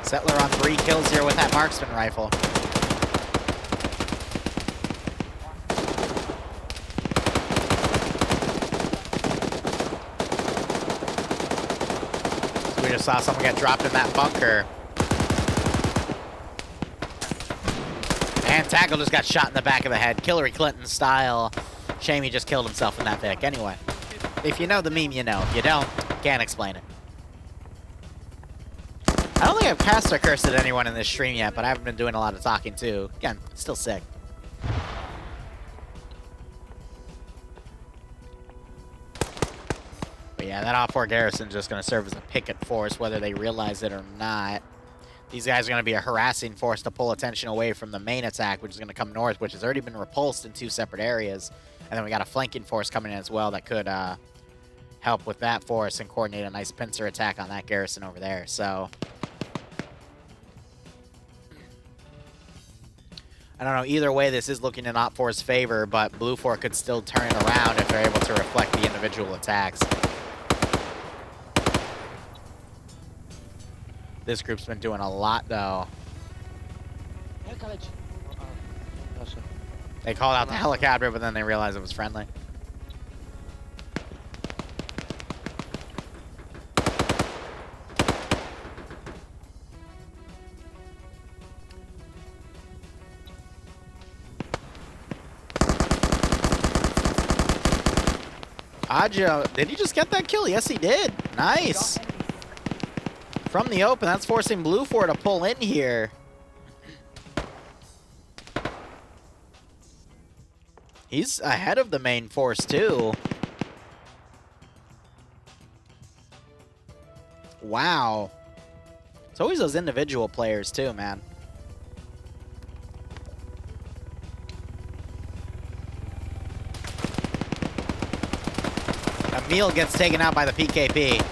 Settler on 3 kills here with that marksman rifle. So we just saw someone get dropped in that bunker. And Tackle just got shot in the back of the head. Hillary Clinton style. Shame he just killed himself in that pic. Anyway, if you know the meme, you know. If you don't, can't explain it. I don't think I've cast or cursed at anyone in this stream yet, but I haven't been doing a lot of talking too. Again, still sick. But yeah, that OFCRA garrison is just going to serve as a picket force, whether they realize it or not. These guys are going to be a harassing force to pull attention away from the main attack, which is going to come north, which has already been repulsed in 2 separate areas. And then we got a flanking force coming in as well that could help with that force and coordinate a nice pincer attack on that garrison over there. So I don't know. Either way, this is looking in OFCRA's favor, but Blue 4 could still turn it around if they're able to reflect the individual attacks. This group's been doing a lot, though. They called out the helicopter, but then they realized it was friendly. Aja, did he just get that kill? Yes, he did. Nice. From the open, that's forcing Blue 4 to pull in here. He's ahead of the main force, too. Wow. It's always those individual players, too, man. Emil gets taken out by the PKP.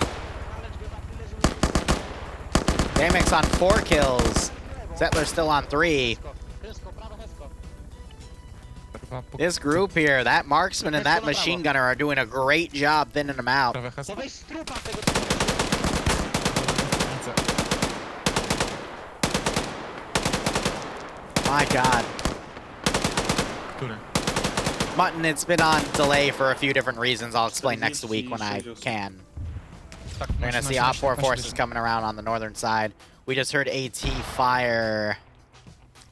Damix on 4 kills. Zettler's still on 3. This group here, that marksman and that machine gunner are doing a great job thinning them out. My God. Mutton, it's been on delay for a few different reasons. I'll explain next week when I can. We're gonna see OFCRA forces coming around on the northern side. We just heard AT fire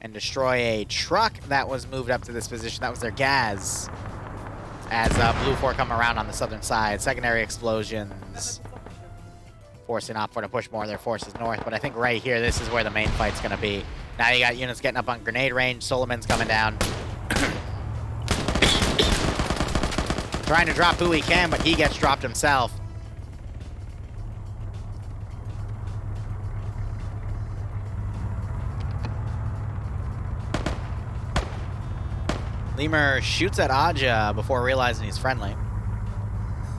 and destroy a truck that was moved up to this position. That was their gas. As Blue 4 come around on the southern side. Secondary explosions. Forcing OFCRA to push more of their forces north. But I think right here, this is where the main fight's gonna be. Now you got units getting up on grenade range. Solomon's coming down. Trying to drop who he can, but he gets dropped himself. Lemur shoots at Aja before realizing he's friendly.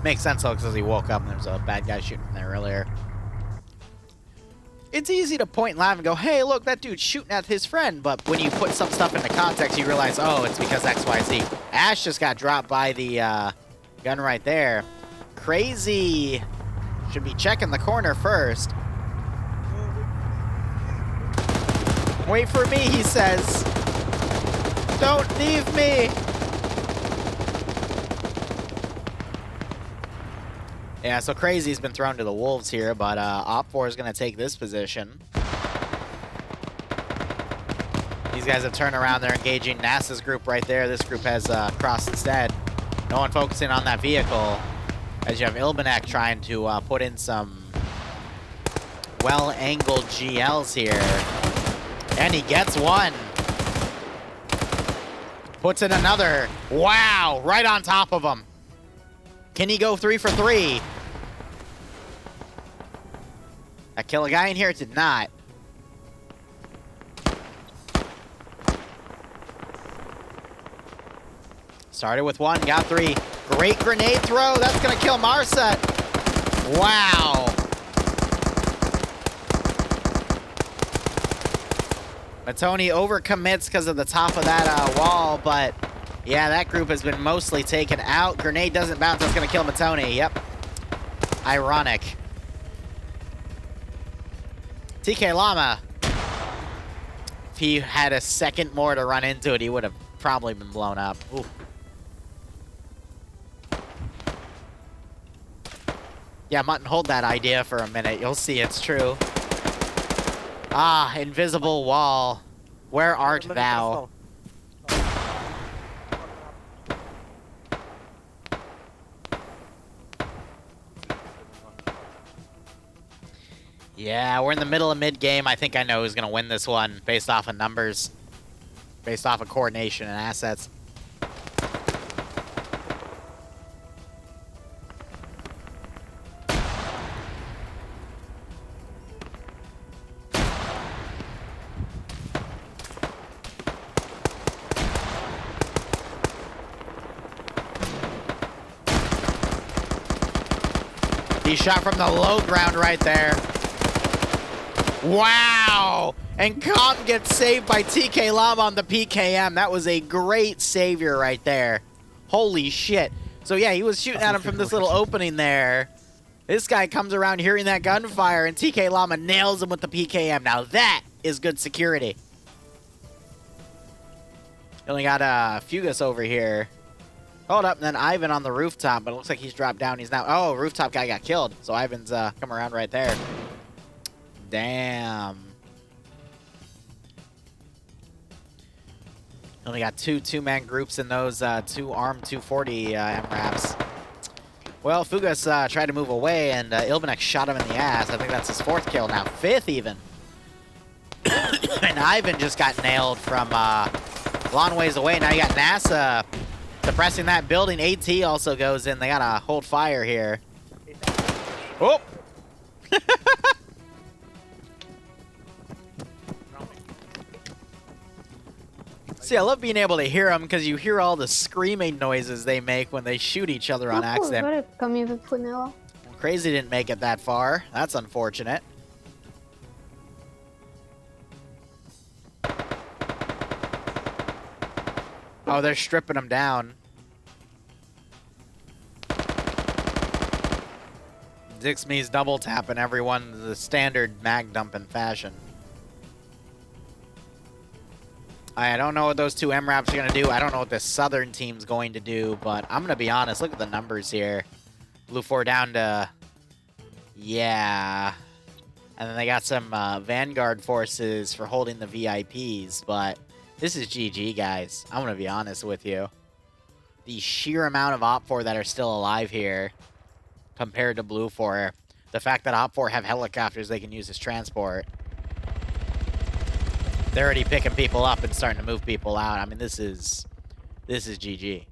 Makes sense though, because he woke up and there was a bad guy shooting from there earlier. It's easy to point and laugh and go, hey, look, that dude's shooting at his friend. But when you put some stuff into context, you realize, oh, it's because X, Y, Z. Ash just got dropped by the gun right there. Crazy should be checking the corner first. Wait for me, he says. Don't leave me! Yeah, so Crazy's been thrown to the wolves here, but OFCRA is going to take this position. These guys have turned around. They're engaging NASA's group right there. This group has crossed instead. No one focusing on that vehicle. As you have Ilbanek trying to put in some well-angled GLs here. And he gets one. Puts in another. Wow, right on top of him. Can he go 3 for 3? That kill a guy in here? It did not. Started with 1, got 3. Great grenade throw. That's going to kill Marset. Wow. Matoni overcommits because of the top of that wall, but yeah, that group has been mostly taken out. Grenade doesn't bounce. That's going to kill Matoni. Yep. Ironic. TK Llama. If he had a second more to run into it, he would have probably been blown up. Ooh. Yeah, Mutton, hold that idea for a minute. You'll see it's true. Ah, invisible wall. Where art thou? Yeah, we're in the middle of mid-game. I think I know who's going to win this one based off of numbers, based off of coordination and assets. He shot from the low ground right there. Wow! And Comp gets saved by TK Llama on the PKM. That was a great savior right there. Holy shit. So yeah, he was shooting at him from this little opening there. This guy comes around hearing that gunfire, and TK Llama nails him with the PKM. Now that is good security. Only got Fugus over here. Hold up, and then Ivan on the rooftop, but it looks like he's dropped down. He's now... Oh, rooftop guy got killed. So Ivan's come around right there. Damn. Only got two-man groups in those two ARM 240 MRAPs. Well, Fugus tried to move away, and Ilbanek shot him in the ass. I think that's his 4th kill now. 5th, even. And Ivan just got nailed from a long ways away. Now you got NASA suppressing that building. AT also goes in. They gotta hold fire here. Oh! See, I love being able to hear them because you hear all the screaming noises they make when they shoot each other on accident. Crazy didn't make it that far. That's unfortunate. Oh, they're stripping him down. Dixme's double tapping everyone the standard mag dumping fashion. I don't know what those two MRAPs are going to do. I don't know what this Southern team's going to do, but I'm going to be honest. Look at the numbers here. Blue 4 down to... Yeah. And then they got some Vanguard forces for holding the VIPs, but this is GG, guys. I'm going to be honest with you. The sheer amount of OPFOR that are still alive here compared to Blue 4. The fact that OPFOR have helicopters they can use as transport. They're already picking people up and starting to move people out. I mean, this is GG.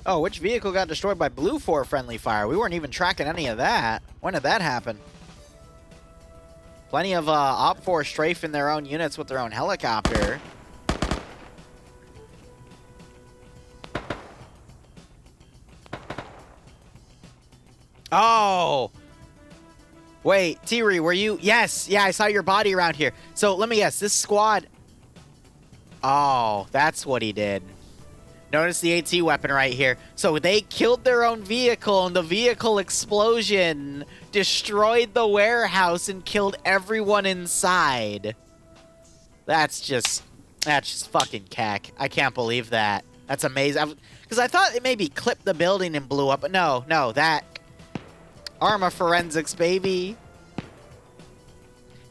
Oh, which vehicle got destroyed by Blue 4 friendly fire? We weren't even tracking any of that. When did that happen? Plenty of OPFOR strafing their own units with their own helicopter. Oh! Wait, Tiri, were you... Yes, yeah, I saw your body around here. So, let me guess, this squad... Oh, that's what he did. Notice the AT weapon right here. So, they killed their own vehicle, and the vehicle explosion destroyed the warehouse and killed everyone inside. That's just fucking cack. I can't believe that. That's amazing. Because I thought it maybe clipped the building and blew up, but no, that... Arma forensics, baby.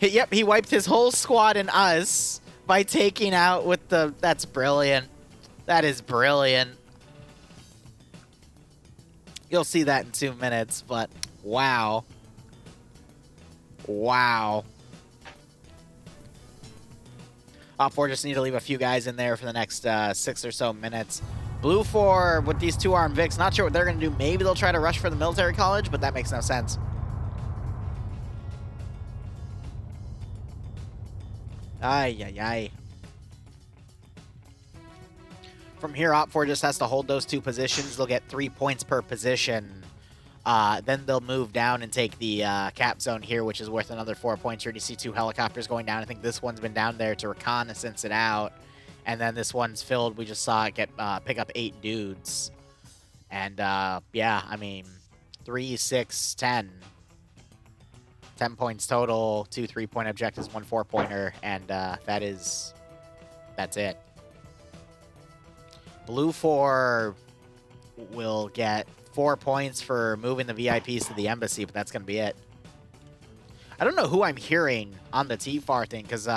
Yep, he wiped his whole squad and us by taking out with the... That's brilliant. That is brilliant. You'll see that in 2 minutes, but wow. Wow. OPFOR just need to leave a few guys in there for the next 6 or so minutes. Blue 4 with these 2 armed Vics. Not sure what they're going to do. Maybe they'll try to rush for the military college, but that makes no sense. Ay, ay, ay. From here, OPFOR just has to hold those 2 positions. They'll get 3 points per position. Then they'll move down and take the cap zone here, which is worth another 4 points. You already see 2 helicopters going down. I think this one's been down there to reconnaissance it out. And then this one's filled. We just saw it get pick up 8 dudes. And, yeah, I mean, 3, 6, 10. 10 points total, 2 3-point objectives, 1 4-pointer. And that's it. Blue 4 will get 4 points for moving the VIPs to the embassy, but that's going to be it. I don't know who I'm hearing on the TFAR thing, because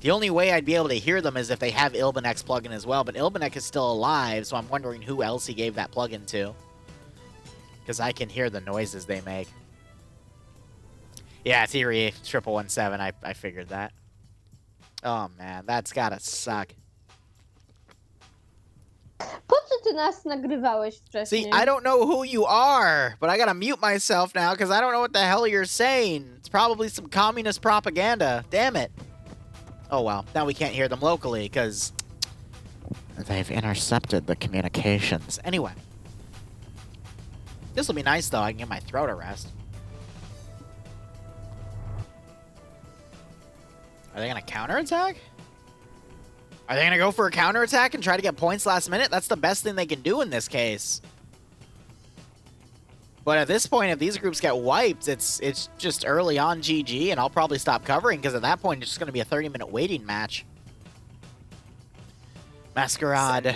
The only way I'd be able to hear them is if they have Ilbenek's plugin as well, but Ilbenek is still alive, so I'm wondering who else he gave that plugin to. Because I can hear the noises they make. Yeah, Theory 1117, I figured that. Oh man, that's gotta suck. Po co ty nas nagrywałeś wcześniej? See, I don't know who you are, but I gotta mute myself now because I don't know what the hell you're saying. It's probably some communist propaganda. Damn it. Oh well, now we can't hear them locally because they've intercepted the communications. Anyway. This will be nice though, I can get my throat a rest. Are they gonna counterattack? Are they gonna go for a counterattack and try to get points last minute? That's the best thing they can do in this case. But at this point, if these groups get wiped, it's just early on GG, and I'll probably stop covering, because at that point, it's just gonna be a 30-minute waiting match. Masquerade.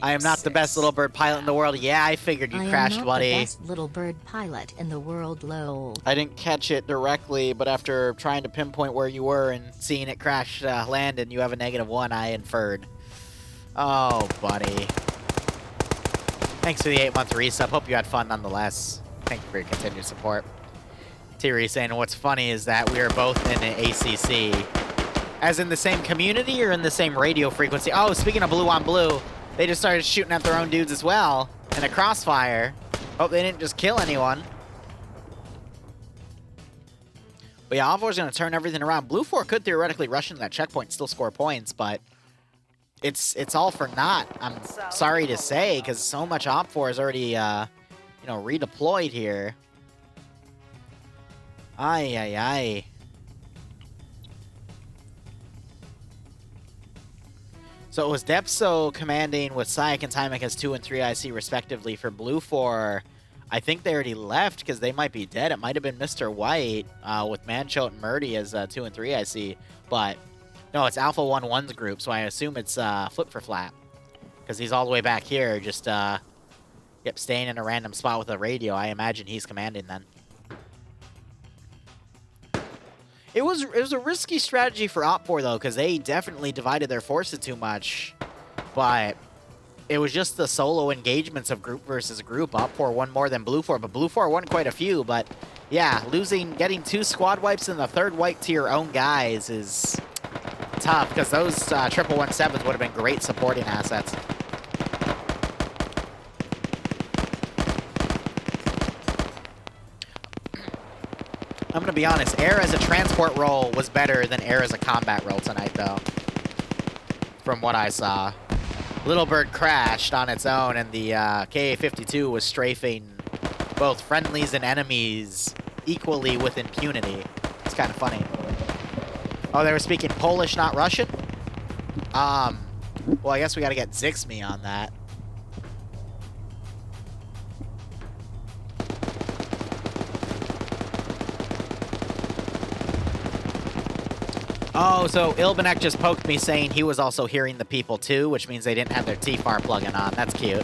I am not the best little bird pilot in the world. Yeah, I figured you crashed, buddy. I am not the best little bird pilot in the world, lol. I didn't catch it directly, but after trying to pinpoint where you were and seeing it crash land and you have a -1, I inferred. Oh, buddy. Thanks for the 8-month resub. Hope you had fun nonetheless. Thank you for your continued support. Thierry saying what's funny is that we are both in an ACC. As in the same community or in the same radio frequency? Oh, speaking of blue on blue, they just started shooting at their own dudes as well in a crossfire. Hope they didn't just kill anyone. But yeah, OFCRA's going to turn everything around. Blue 4 could theoretically rush into that checkpoint and still score points, but it's all for naught. I'm sorry to say, because so much OFCRA is already, redeployed here. Ay, ay, ay. So it was Depso commanding with Sayak and Timek as 2 and 3 IC respectively for Blue 4. I think they already left because they might be dead. It might have been Mr. White with Manchote and Murdy as 2 and 3 IC. But no, it's Alpha 1-1's group, so I assume it's Flip for Flat. Because he's all the way back here, just staying in a random spot with a radio. I imagine he's commanding then. It was a risky strategy for OPFOR, though, because they definitely divided their forces too much. But it was just the solo engagements of group versus group. OPFOR won more than Blue 4, but Blue 4 won quite a few. But yeah, getting 2 squad wipes and the 3rd wipe to your own guys is tough, because those 1117s would have been great supporting assets. I'm going to be honest, Air as a transport role was better than Air as a combat role tonight, though. From what I saw. Little Bird crashed on its own, and the KA-52 was strafing both friendlies and enemies equally with impunity. It's kind of funny. Oh, they were speaking Polish, not Russian? Well, I guess we got to get Zixme on that. Oh, so Ilbenek just poked me saying he was also hearing the people too, which means they didn't have their TFAR plugin on. That's cute.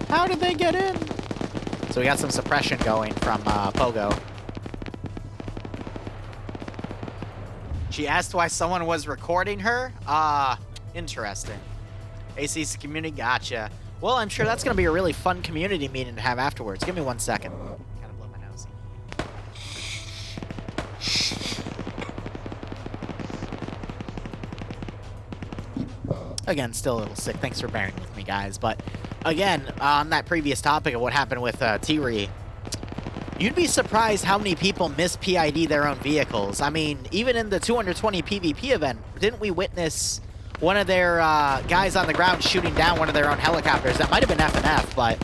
How did they get in? So we got some suppression going from Pogo. She asked why someone was recording her? Interesting. ACC community, gotcha. Well, I'm sure that's going to be a really fun community meeting to have afterwards. Give me 1 second. Gotta blow my nose. Again, still a little sick. Thanks for bearing with me, guys. But again, on that previous topic of what happened with T-Re, you'd be surprised how many people mis-PID their own vehicles. I mean, even in the 220 PvP event, didn't we witness one of their guys on the ground shooting down one of their own helicopters? That might have been FNF, but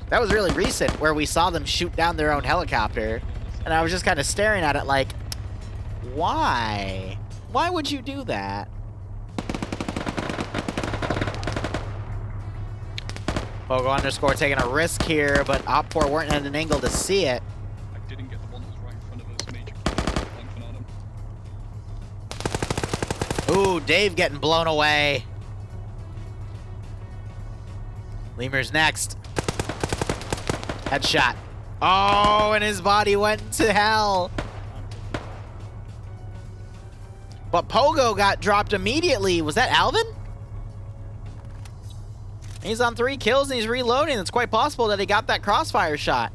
that was really recent, where we saw them shoot down their own helicopter. And I was just kind of staring at it like, why? Why would you do that? Pogo underscore taking a risk here, but OPFOR weren't at an angle to see it. I didn't get the one that was right in front of us. Major blanking on him. Ooh, Dave getting blown away. Lemur's next. Headshot. Oh, and his body went to hell. But Pogo got dropped immediately. Was that Alvin? He's on 3 kills and he's reloading. It's quite possible that he got that crossfire shot.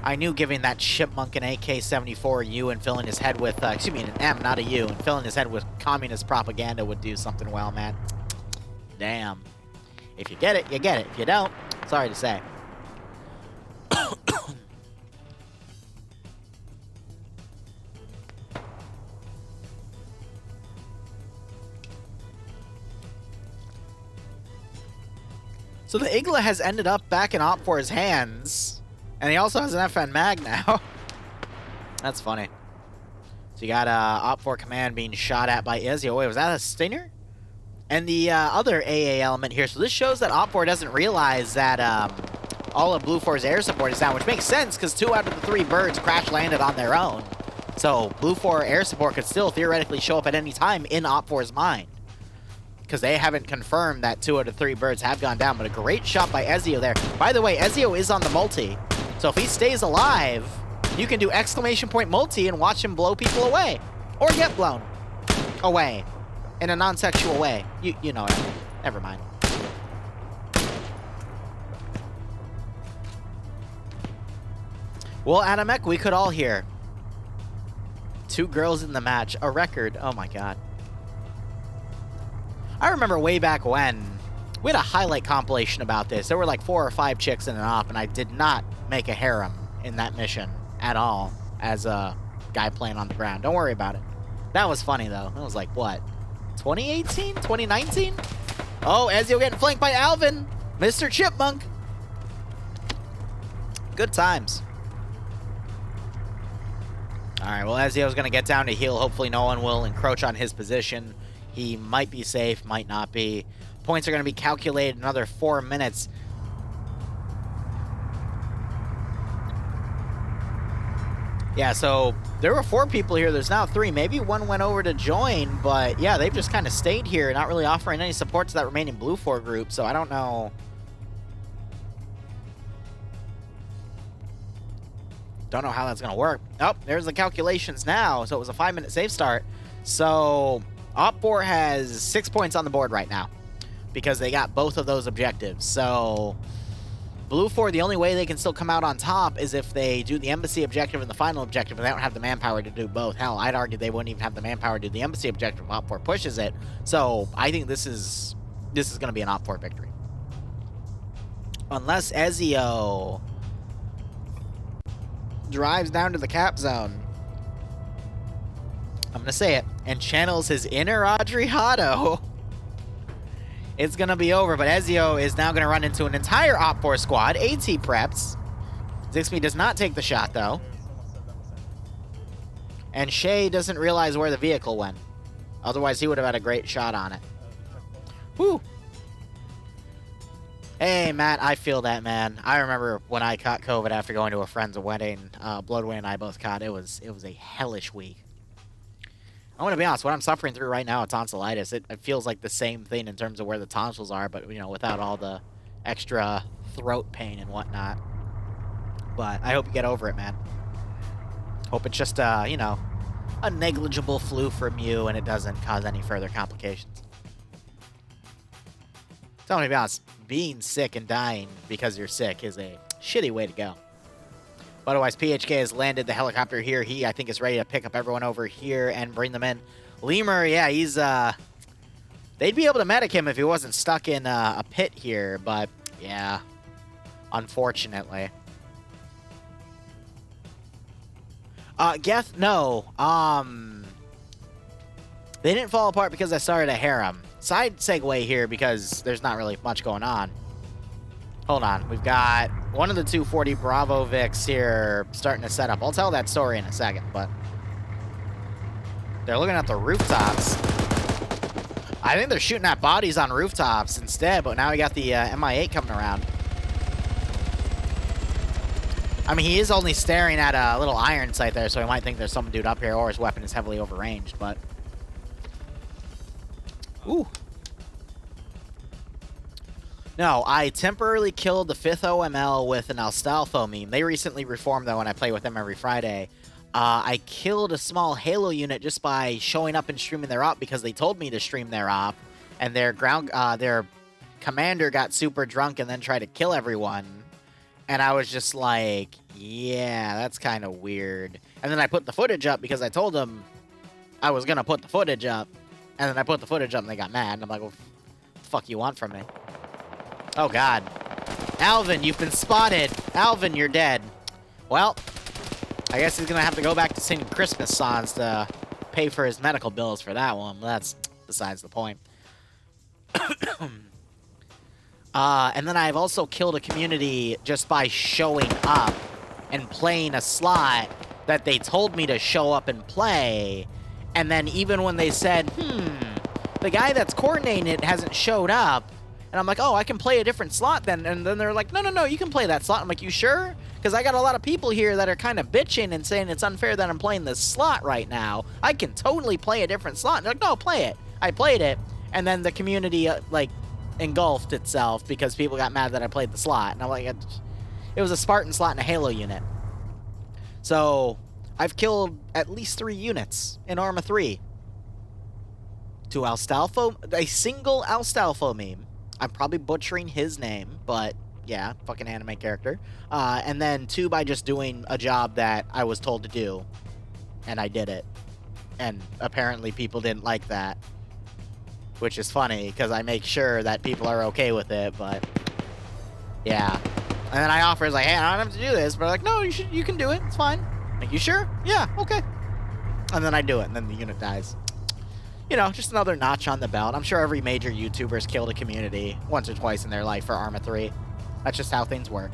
I knew giving that chipmunk an AK-74 U and filling his head with, excuse me, an M, not a U, and filling his head with communist propaganda would do something well, man. Damn. If you get it, you get it. If you don't, sorry to say. So the Igla has ended up back in OPFOR's hands. And he also has an FN mag now. That's funny. So you got OPFOR command being shot at by Ezio. Wait, was that a stinger? And the other AA element here. So this shows that OPFOR doesn't realize that all of Blue 4's air support is down, which makes sense because 2 out of the 3 birds crash landed on their own. So Blue 4 air support could still theoretically show up at any time in OPFOR's mind, because they haven't confirmed that 2 out of 3 birds have gone down. But a great shot by Ezio there. By the way, Ezio is on the multi. So if he stays alive, you can do exclamation point multi and watch him blow people away. Or get blown away in a non-sexual way. You know what I mean. Never mind. Well, Adamek, we could all hear 2 girls in the match. A record. Oh my god. I remember way back when we had a highlight compilation about this. There were like 4 or 5 chicks in an op, and I did not make a harem in that mission at all as a guy playing on the ground. Don't worry about it. That was funny, though. It was like, what, 2018? 2019? Oh, Ezio getting flanked by Alvin. Mr. Chipmunk. Good times. All right, well, Ezio's going to get down to heal. Hopefully no one will encroach on his position. He might be safe, might not be. Points are going to be calculated in another 4 minutes. Yeah, so there were 4 people here. There's now 3. Maybe 1 went over to join, but yeah, they've just kind of stayed here, not really offering any support to that remaining Blue 4 group, so I don't know. Don't know how that's going to work. Oh, there's the calculations now. So it was a 5-minute save start. So OPFOR has 6 points on the board right now because they got both of those objectives. So Blue 4, the only way they can still come out on top is if they do the embassy objective and the final objective, but they don't have the manpower to do both. Hell, I'd argue they wouldn't even have the manpower to do the embassy objective if OPFOR pushes it. So I think this is going to be an OPFOR victory. Unless Ezio drives down to the cap zone, I'm going to say it, and channels his inner Audrey Hotto, it's going to be over. But Ezio is now going to run into an entire OPFOR squad. AT preps. Zixby does not take the shot, though. And Shay doesn't realize where the vehicle went. Otherwise, he would have had a great shot on it. Whew. Hey, Matt, I feel that, man. I remember when I caught COVID after going to a friend's wedding. Bloodway and I both caught. It was a hellish week. I'm going to be honest. What I'm suffering through right now is tonsillitis. It feels like the same thing in terms of where the tonsils are, but, you know, without all the extra throat pain and whatnot. But I hope you get over it, man. Hope it's just, you know, a negligible flu from you and it doesn't cause any further complications. Tell me, to be honest, being sick and dying because you're sick is a shitty way to go. But otherwise, PHK has landed the helicopter here. He, I think, is ready to pick up everyone over here and bring them in. Lemur, yeah, he's, they'd be able to medic him if he wasn't stuck in a pit here, but, yeah, unfortunately. Geth, no. They didn't fall apart because I started a harem. Side segue here because there's not really much going on. Hold on. We've got one of the 240 Bravo Vics here starting to set up. I'll tell that story in a second, but they're looking at the rooftops. I think they're shooting at bodies on rooftops instead, but now we got the MI8 coming around. I mean, he is only staring at a little iron sight there, so he might think there's some dude up here, or his weapon is heavily overranged, but... Ooh. No, I temporarily killed the 5th OML with an Alstalfo meme. They recently reformed, though, and I play with them every Friday. I killed a small Halo unit just by showing up and streaming their op because they told me to stream their op, and their commander got super drunk and then tried to kill everyone. And I was just like, yeah, that's kind of weird. And then I put the footage up because I told them I was going to put the footage up. And then I put the footage up and they got mad. And I'm like, well, what the fuck you want from me? Oh, God. Alvin, you've been spotted. Alvin, you're dead. Well, I guess he's going to have to go back to singing Christmas songs to pay for his medical bills for that one. But that's besides the point. And then I've also killed a community just by showing up and playing a slot that they told me to show up and play. And then even when they said, the guy that's coordinating it hasn't showed up. And I'm like, oh, I can play a different slot then. And then they're like, no, you can play that slot. I'm like, you sure? Because I got a lot of people here that are kind of bitching and saying it's unfair that I'm playing this slot right now. I can totally play a different slot. And they're like, no, play it. I played it. And then the community, engulfed itself because people got mad that I played the slot. And I'm like, it was a Spartan slot and a Halo unit. So I've killed at least 3 units in Arma 3. 2 Alstalfo, a single Alstalfo meme. I'm probably butchering his name, but yeah, fucking anime character. And then 2 by just doing a job that I was told to do. And I did it. And apparently people didn't like that. Which is funny, because I make sure that people are okay with it, but yeah. And then I offer, like, hey, I don't have to do this, but like, no, you can do it, it's fine. Like, you sure? Yeah, okay. And then I do it, and then the unit dies. You know, just another notch on the belt. I'm sure every major YouTuber's killed a community once or twice in their life for Arma 3. That's just how things work.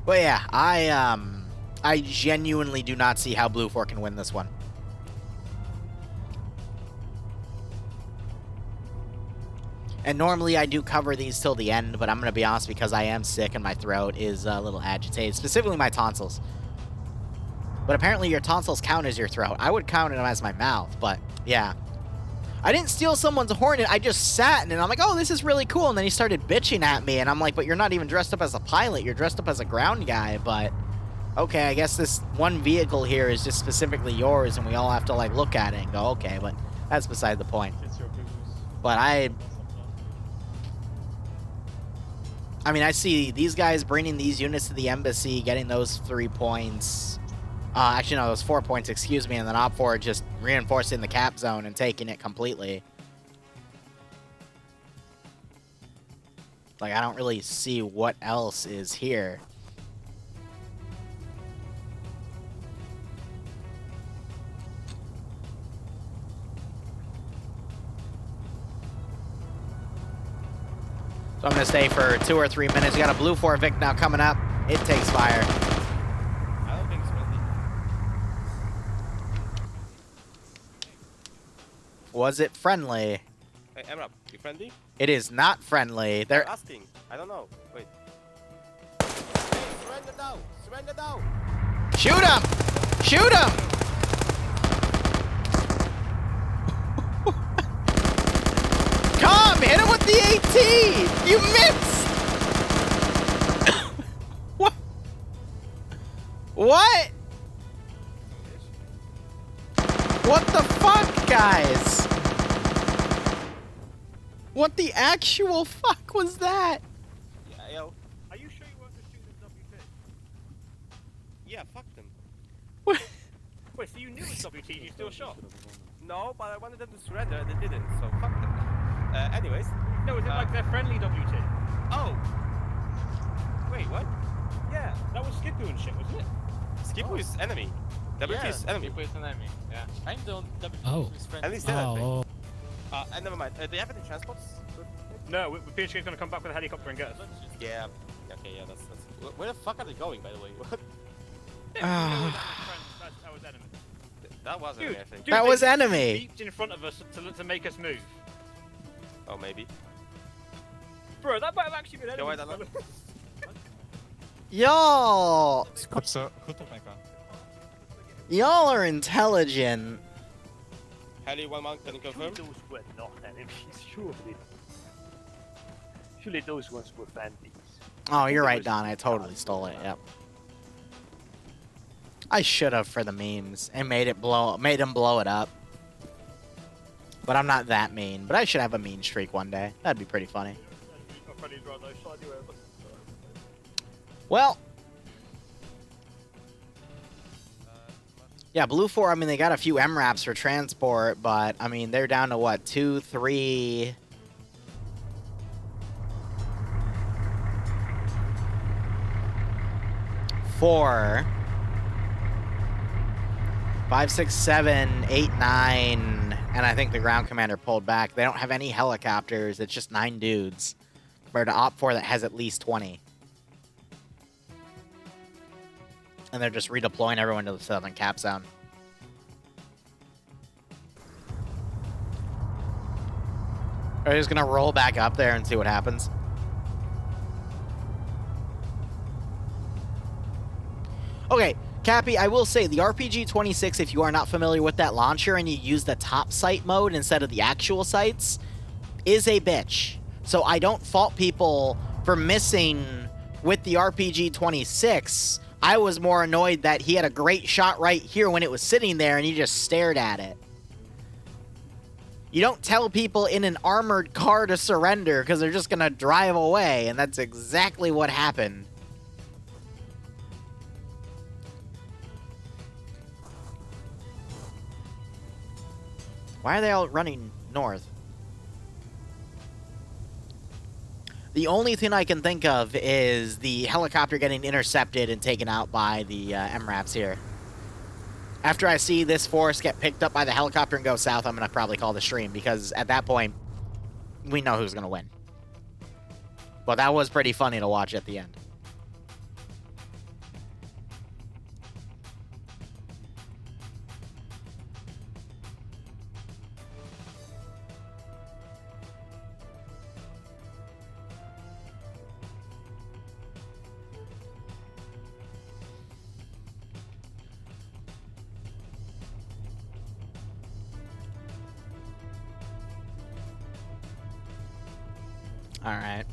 But yeah, I genuinely do not see how Blue 4 can win this one. And normally I do cover these till the end, but I'm going to be honest because I am sick and my throat is a little agitated, specifically my tonsils. But apparently your tonsils count as your throat. I would count them as my mouth, but yeah. I didn't steal someone's hornet, I just sat and I'm like, oh, this is really cool. And then he started bitching at me and I'm like, but you're not even dressed up as a pilot, you're dressed up as a ground guy, but okay, I guess this one vehicle here is just specifically yours and we all have to like look at it and go, okay, but that's beside the point. But I mean, I see these guys bringing these units to the embassy, getting those 3 points. Actually, no, those 4 points, excuse me, and then OPFOR just reinforcing the cap zone and taking it completely. Like, I don't really see what else is here. So I'm going to stay for 2 or 3 minutes. We got a Blue 4 Vic now coming up. It takes fire. I don't think it's friendly. Was it friendly? Hey, Emrap, you friendly? It is not friendly. I'm They're asking. I don't know. Wait. Hey, surrender now! Surrender now! Shoot him! Shoot him! Come! Hit him with the AT! You missed! What? What? What the fuck, guys? What the actual fuck was that? Yeah, yo. Are you sure you weren't just shooting WT? Yeah, fuck them. What? Wait, so you knew it was WT, you still shot? No, but I wanted them to surrender and they didn't, so fuck them. Anyways. No, is it like their friendly WT? Oh! Wait, what? Yeah, that was Skipu and shit, wasn't it? Skipu is enemy. WT is enemy. Skipu is enemy, yeah. I'm the WT Oh. is friendly. At least that thing. Oh, And never mind. Do you have any transports? No, PHK is going to come back with a helicopter and get us. Yeah. Okay, yeah, that's... Where the fuck are they going, by the way? What? That was enemy. That was enemy, I think. Dude, That they was just enemy. beeped in front of us to make us move. Oh, maybe. Bro, that might have actually been enemy. Go ahead, Alan. Y'all! goed opmerken. Y'all are intelligent. Heli 1 monk, can you confirm? Those were not enemies, surely. Surely those ones were fandies. Oh, you're right, Don. I totally stole it. Yep. I should have for the memes and made him blow it up. But I'm not that mean. But I should have a mean streak one day. That'd be pretty funny. Well. Yeah, Blue 4, I mean, they got a few MRAPs for transport, but, I mean, they're down to, what, 2, 3... 4... 5, 6, 7, 8, 9, and I think the ground commander pulled back. They don't have any helicopters. It's just 9 dudes. Compared to OP4 that has at least 20. And they're just redeploying everyone to the southern cap zone. Are they just going to roll back up there and see what happens? Okay, Cappy, I will say, the RPG-26, if you are not familiar with that launcher and you use the top sight mode instead of the actual sights, is a bitch. So I don't fault people for missing with the RPG-26. I was more annoyed that he had a great shot right here when it was sitting there and he just stared at it. You don't tell people in an armored car to surrender because they're just going to drive away, and that's exactly what happened. Why are they all running north? The only thing I can think of is the helicopter getting intercepted and taken out by the MRAPs here. After I see this force get picked up by the helicopter and go south, I'm going to probably call the stream, because at that point, we know who's going to win. But that was pretty funny to watch at the end. Alright.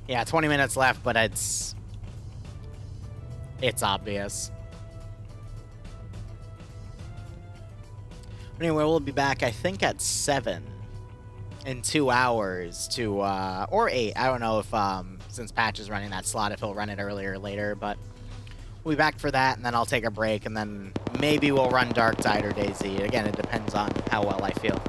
Yeah, 20 minutes left, but it's obvious. Anyway, we'll be back, I think, at 7 in 2 hours to, or 8. I don't know if, since Patch is running that slot, if he'll run it earlier or later, but we'll be back for that, and then I'll take a break, and then maybe we'll run Dark Tide or DayZ. Again, it depends on how well I feel.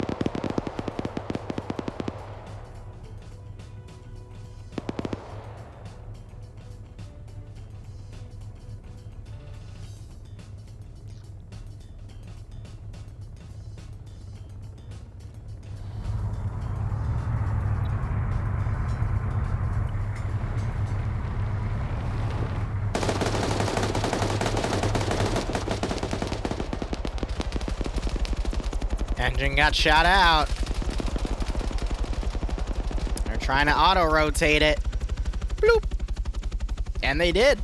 Engine got shot out. They're trying to auto-rotate it. Bloop. And they did.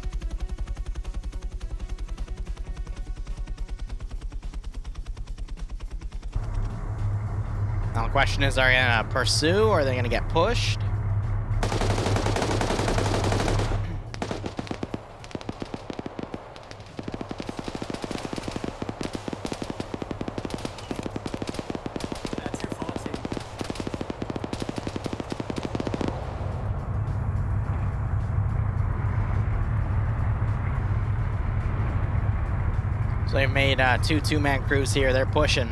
Now the question is, are they going to pursue or are they going to get pushed? So they've made two-man crews here. They're pushing.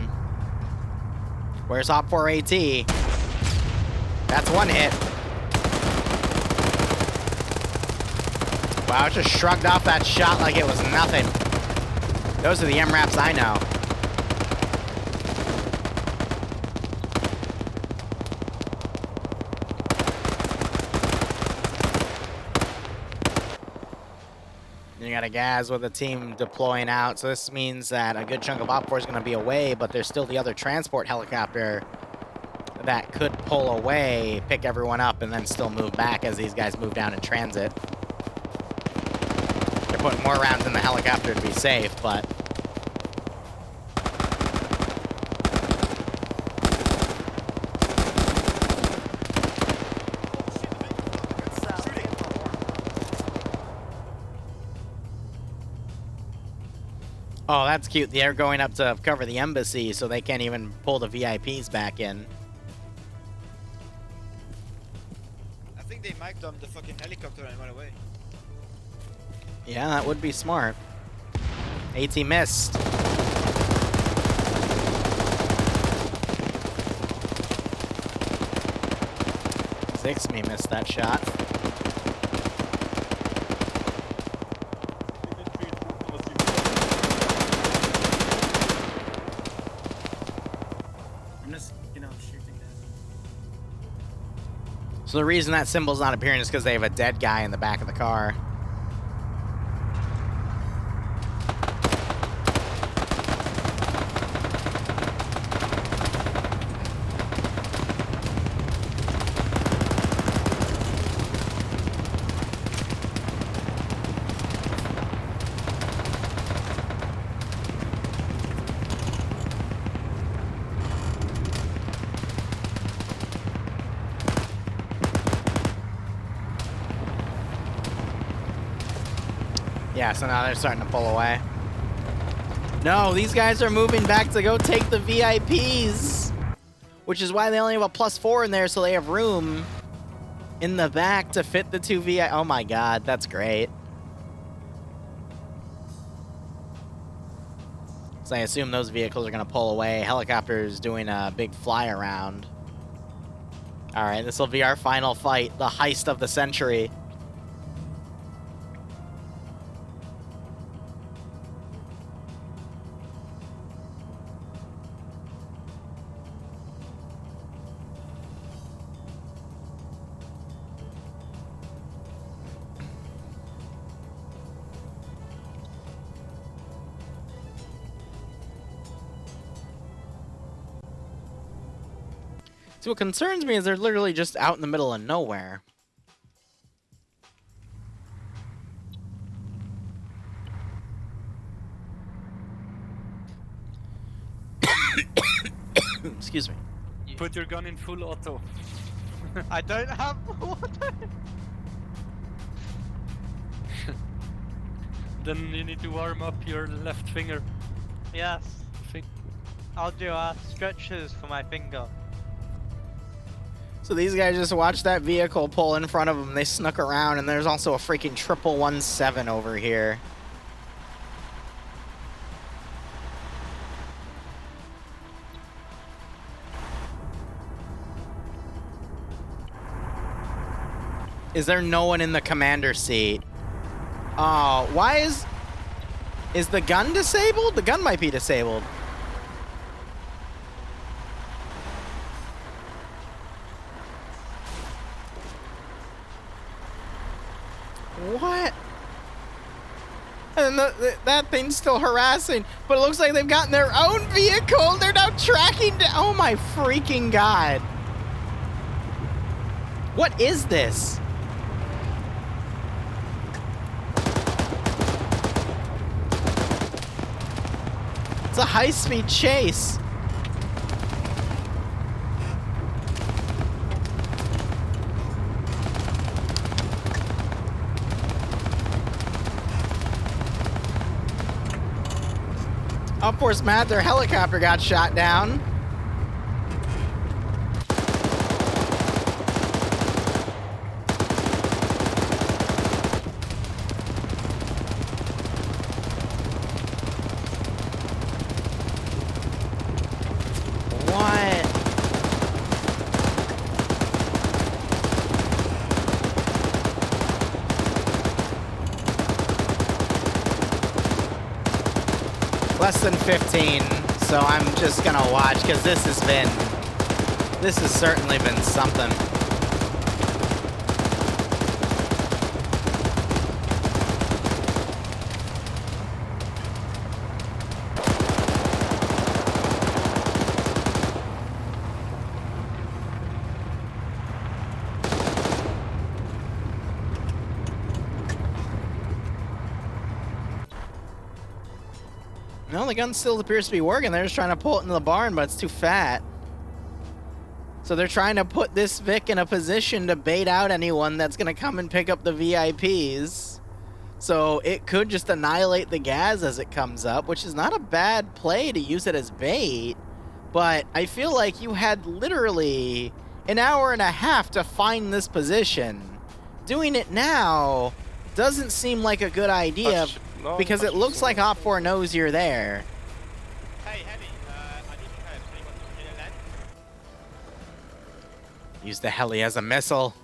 Where's OP4 AT? That's one hit. Wow, it just shrugged off that shot like it was nothing. Those are the MRAPs I know. You got a Gaz with a team deploying out, so this means that a good chunk of OP4 is going to be away, but there's still the other transport helicopter that could pull away, pick everyone up, and then still move back as these guys move down in transit. They're putting more rounds in the helicopter to be safe, but... Oh, that's cute. They're going up to cover the embassy, so they can't even pull the VIPs back in. I think they mic'd on the fucking helicopter and went away. Yeah, that would be smart. AT missed. Me missed that shot. I'm just, shooting that. So the reason that symbol's not appearing is because they have a dead guy in the back of the car. Yeah, so now they're starting to pull away. No, these guys are moving back to go take the VIPs. Which is why they only have a +4 in there, so they have room in the back to fit the 2 VIPs. Oh my god, that's great. So I assume those vehicles are going to pull away. Helicopter's doing a big fly around. Alright, this will be our final fight. The heist of the century. So what concerns me is they're literally just out in the middle of nowhere. Excuse me. Put your gun in full auto. I don't have water. Then you need to warm up your left finger. Yes. I'll do stretches for my finger. So these guys just watched that vehicle pull in front of them. They snuck around, and there's also a freaking 117 over here. Is there no one in the commander's seat? Oh, why is the gun disabled? The gun might be disabled. What? And that thing's still harassing, but it looks like they've gotten their own vehicle. They're now tracking down. Oh my freaking god. What is this? It's a high-speed chase. Of course, Matt, their helicopter got shot down. What? Less than 15, so I'm just gonna watch, because this has certainly been something. No, the gun still appears to be working. They're just trying to pull it into the barn, but it's too fat. So they're trying to put this Vic in a position to bait out anyone that's going to come and pick up the VIPs. So it could just annihilate the gas as it comes up, which is not a bad play to use it as bait. But I feel like you had literally an hour and a half to find this position. Doing it now doesn't seem like a good idea because it looks like OPFOR knows you're there. Hey, Heavy, I need your help. So you want to kill a land? Use the heli as a missile.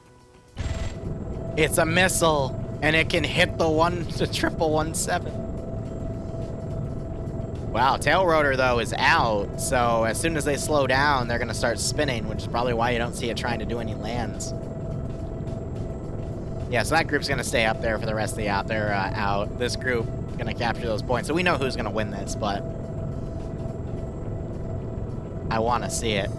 It's a missile, and it can hit the 1-117. Wow, tail rotor though is out, so as soon as they slow down, they're gonna start spinning, which is probably why you don't see it trying to do any lands. Yeah, so that group's gonna stay up there for the rest of the out. They're out. This group gonna capture those points, so we know who's gonna win this, but I want to see it.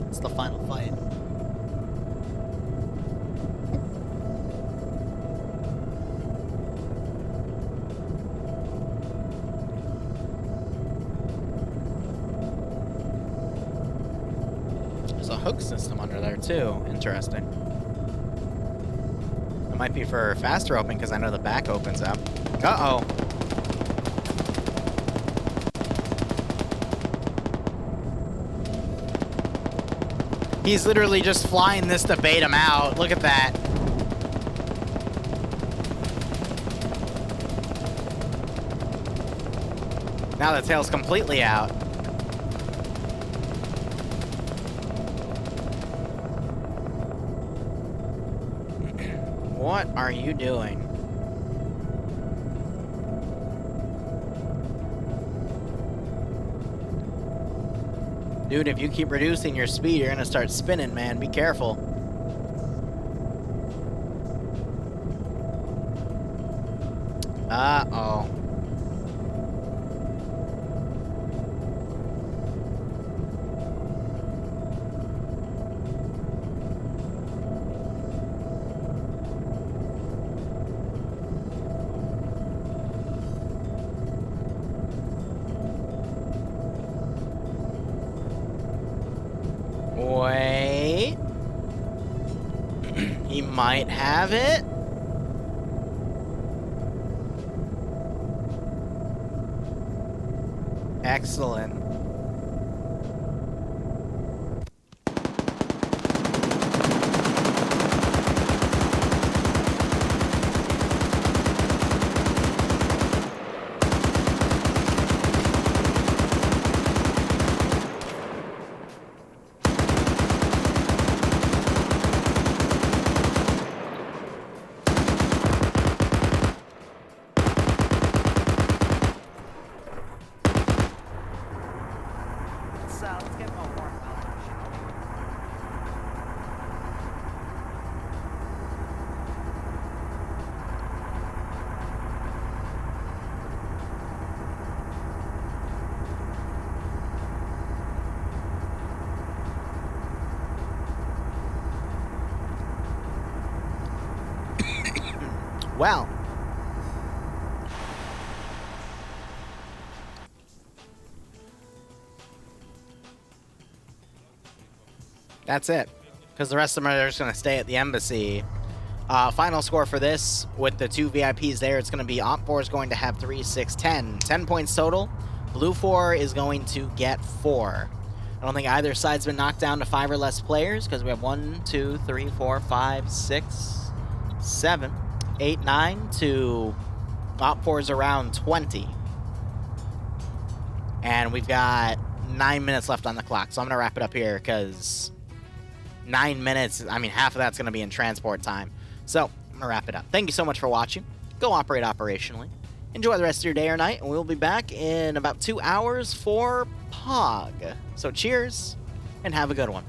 It's the final fight. There's a hook system under there too. Interesting. It might be for faster opening because I know the back opens up. Uh-oh. He's literally just flying this to bait him out. Look at that. Now the tail's completely out. What are you doing? Dude, if you keep reducing your speed, you're gonna start spinning, man. Be careful. Uh-oh. Wait. He might have it. Excellent. Let's get more warm. Wow. That's it. Because the rest of them are just going to stay at the embassy. Final score for this, with the two VIPs there, it's going to be OPFOR is going to have 3, 6, 10. 10 points total. Blue 4 is going to get 4. I don't think either side's been knocked down to 5 or less players, because we have 1, 2, 3, 4, 5, 6, 7, 8, 9 to OPFOR's around 20. And we've got 9 minutes left on the clock, so I'm going to wrap it up here, because 9 minutes, I mean, half of that's going to be in transport time. So, I'm going to wrap it up. Thank you so much for watching. Go operate operationally. Enjoy the rest of your day or night, and we'll be back in about 2 hours for POG. So cheers, and have a good one.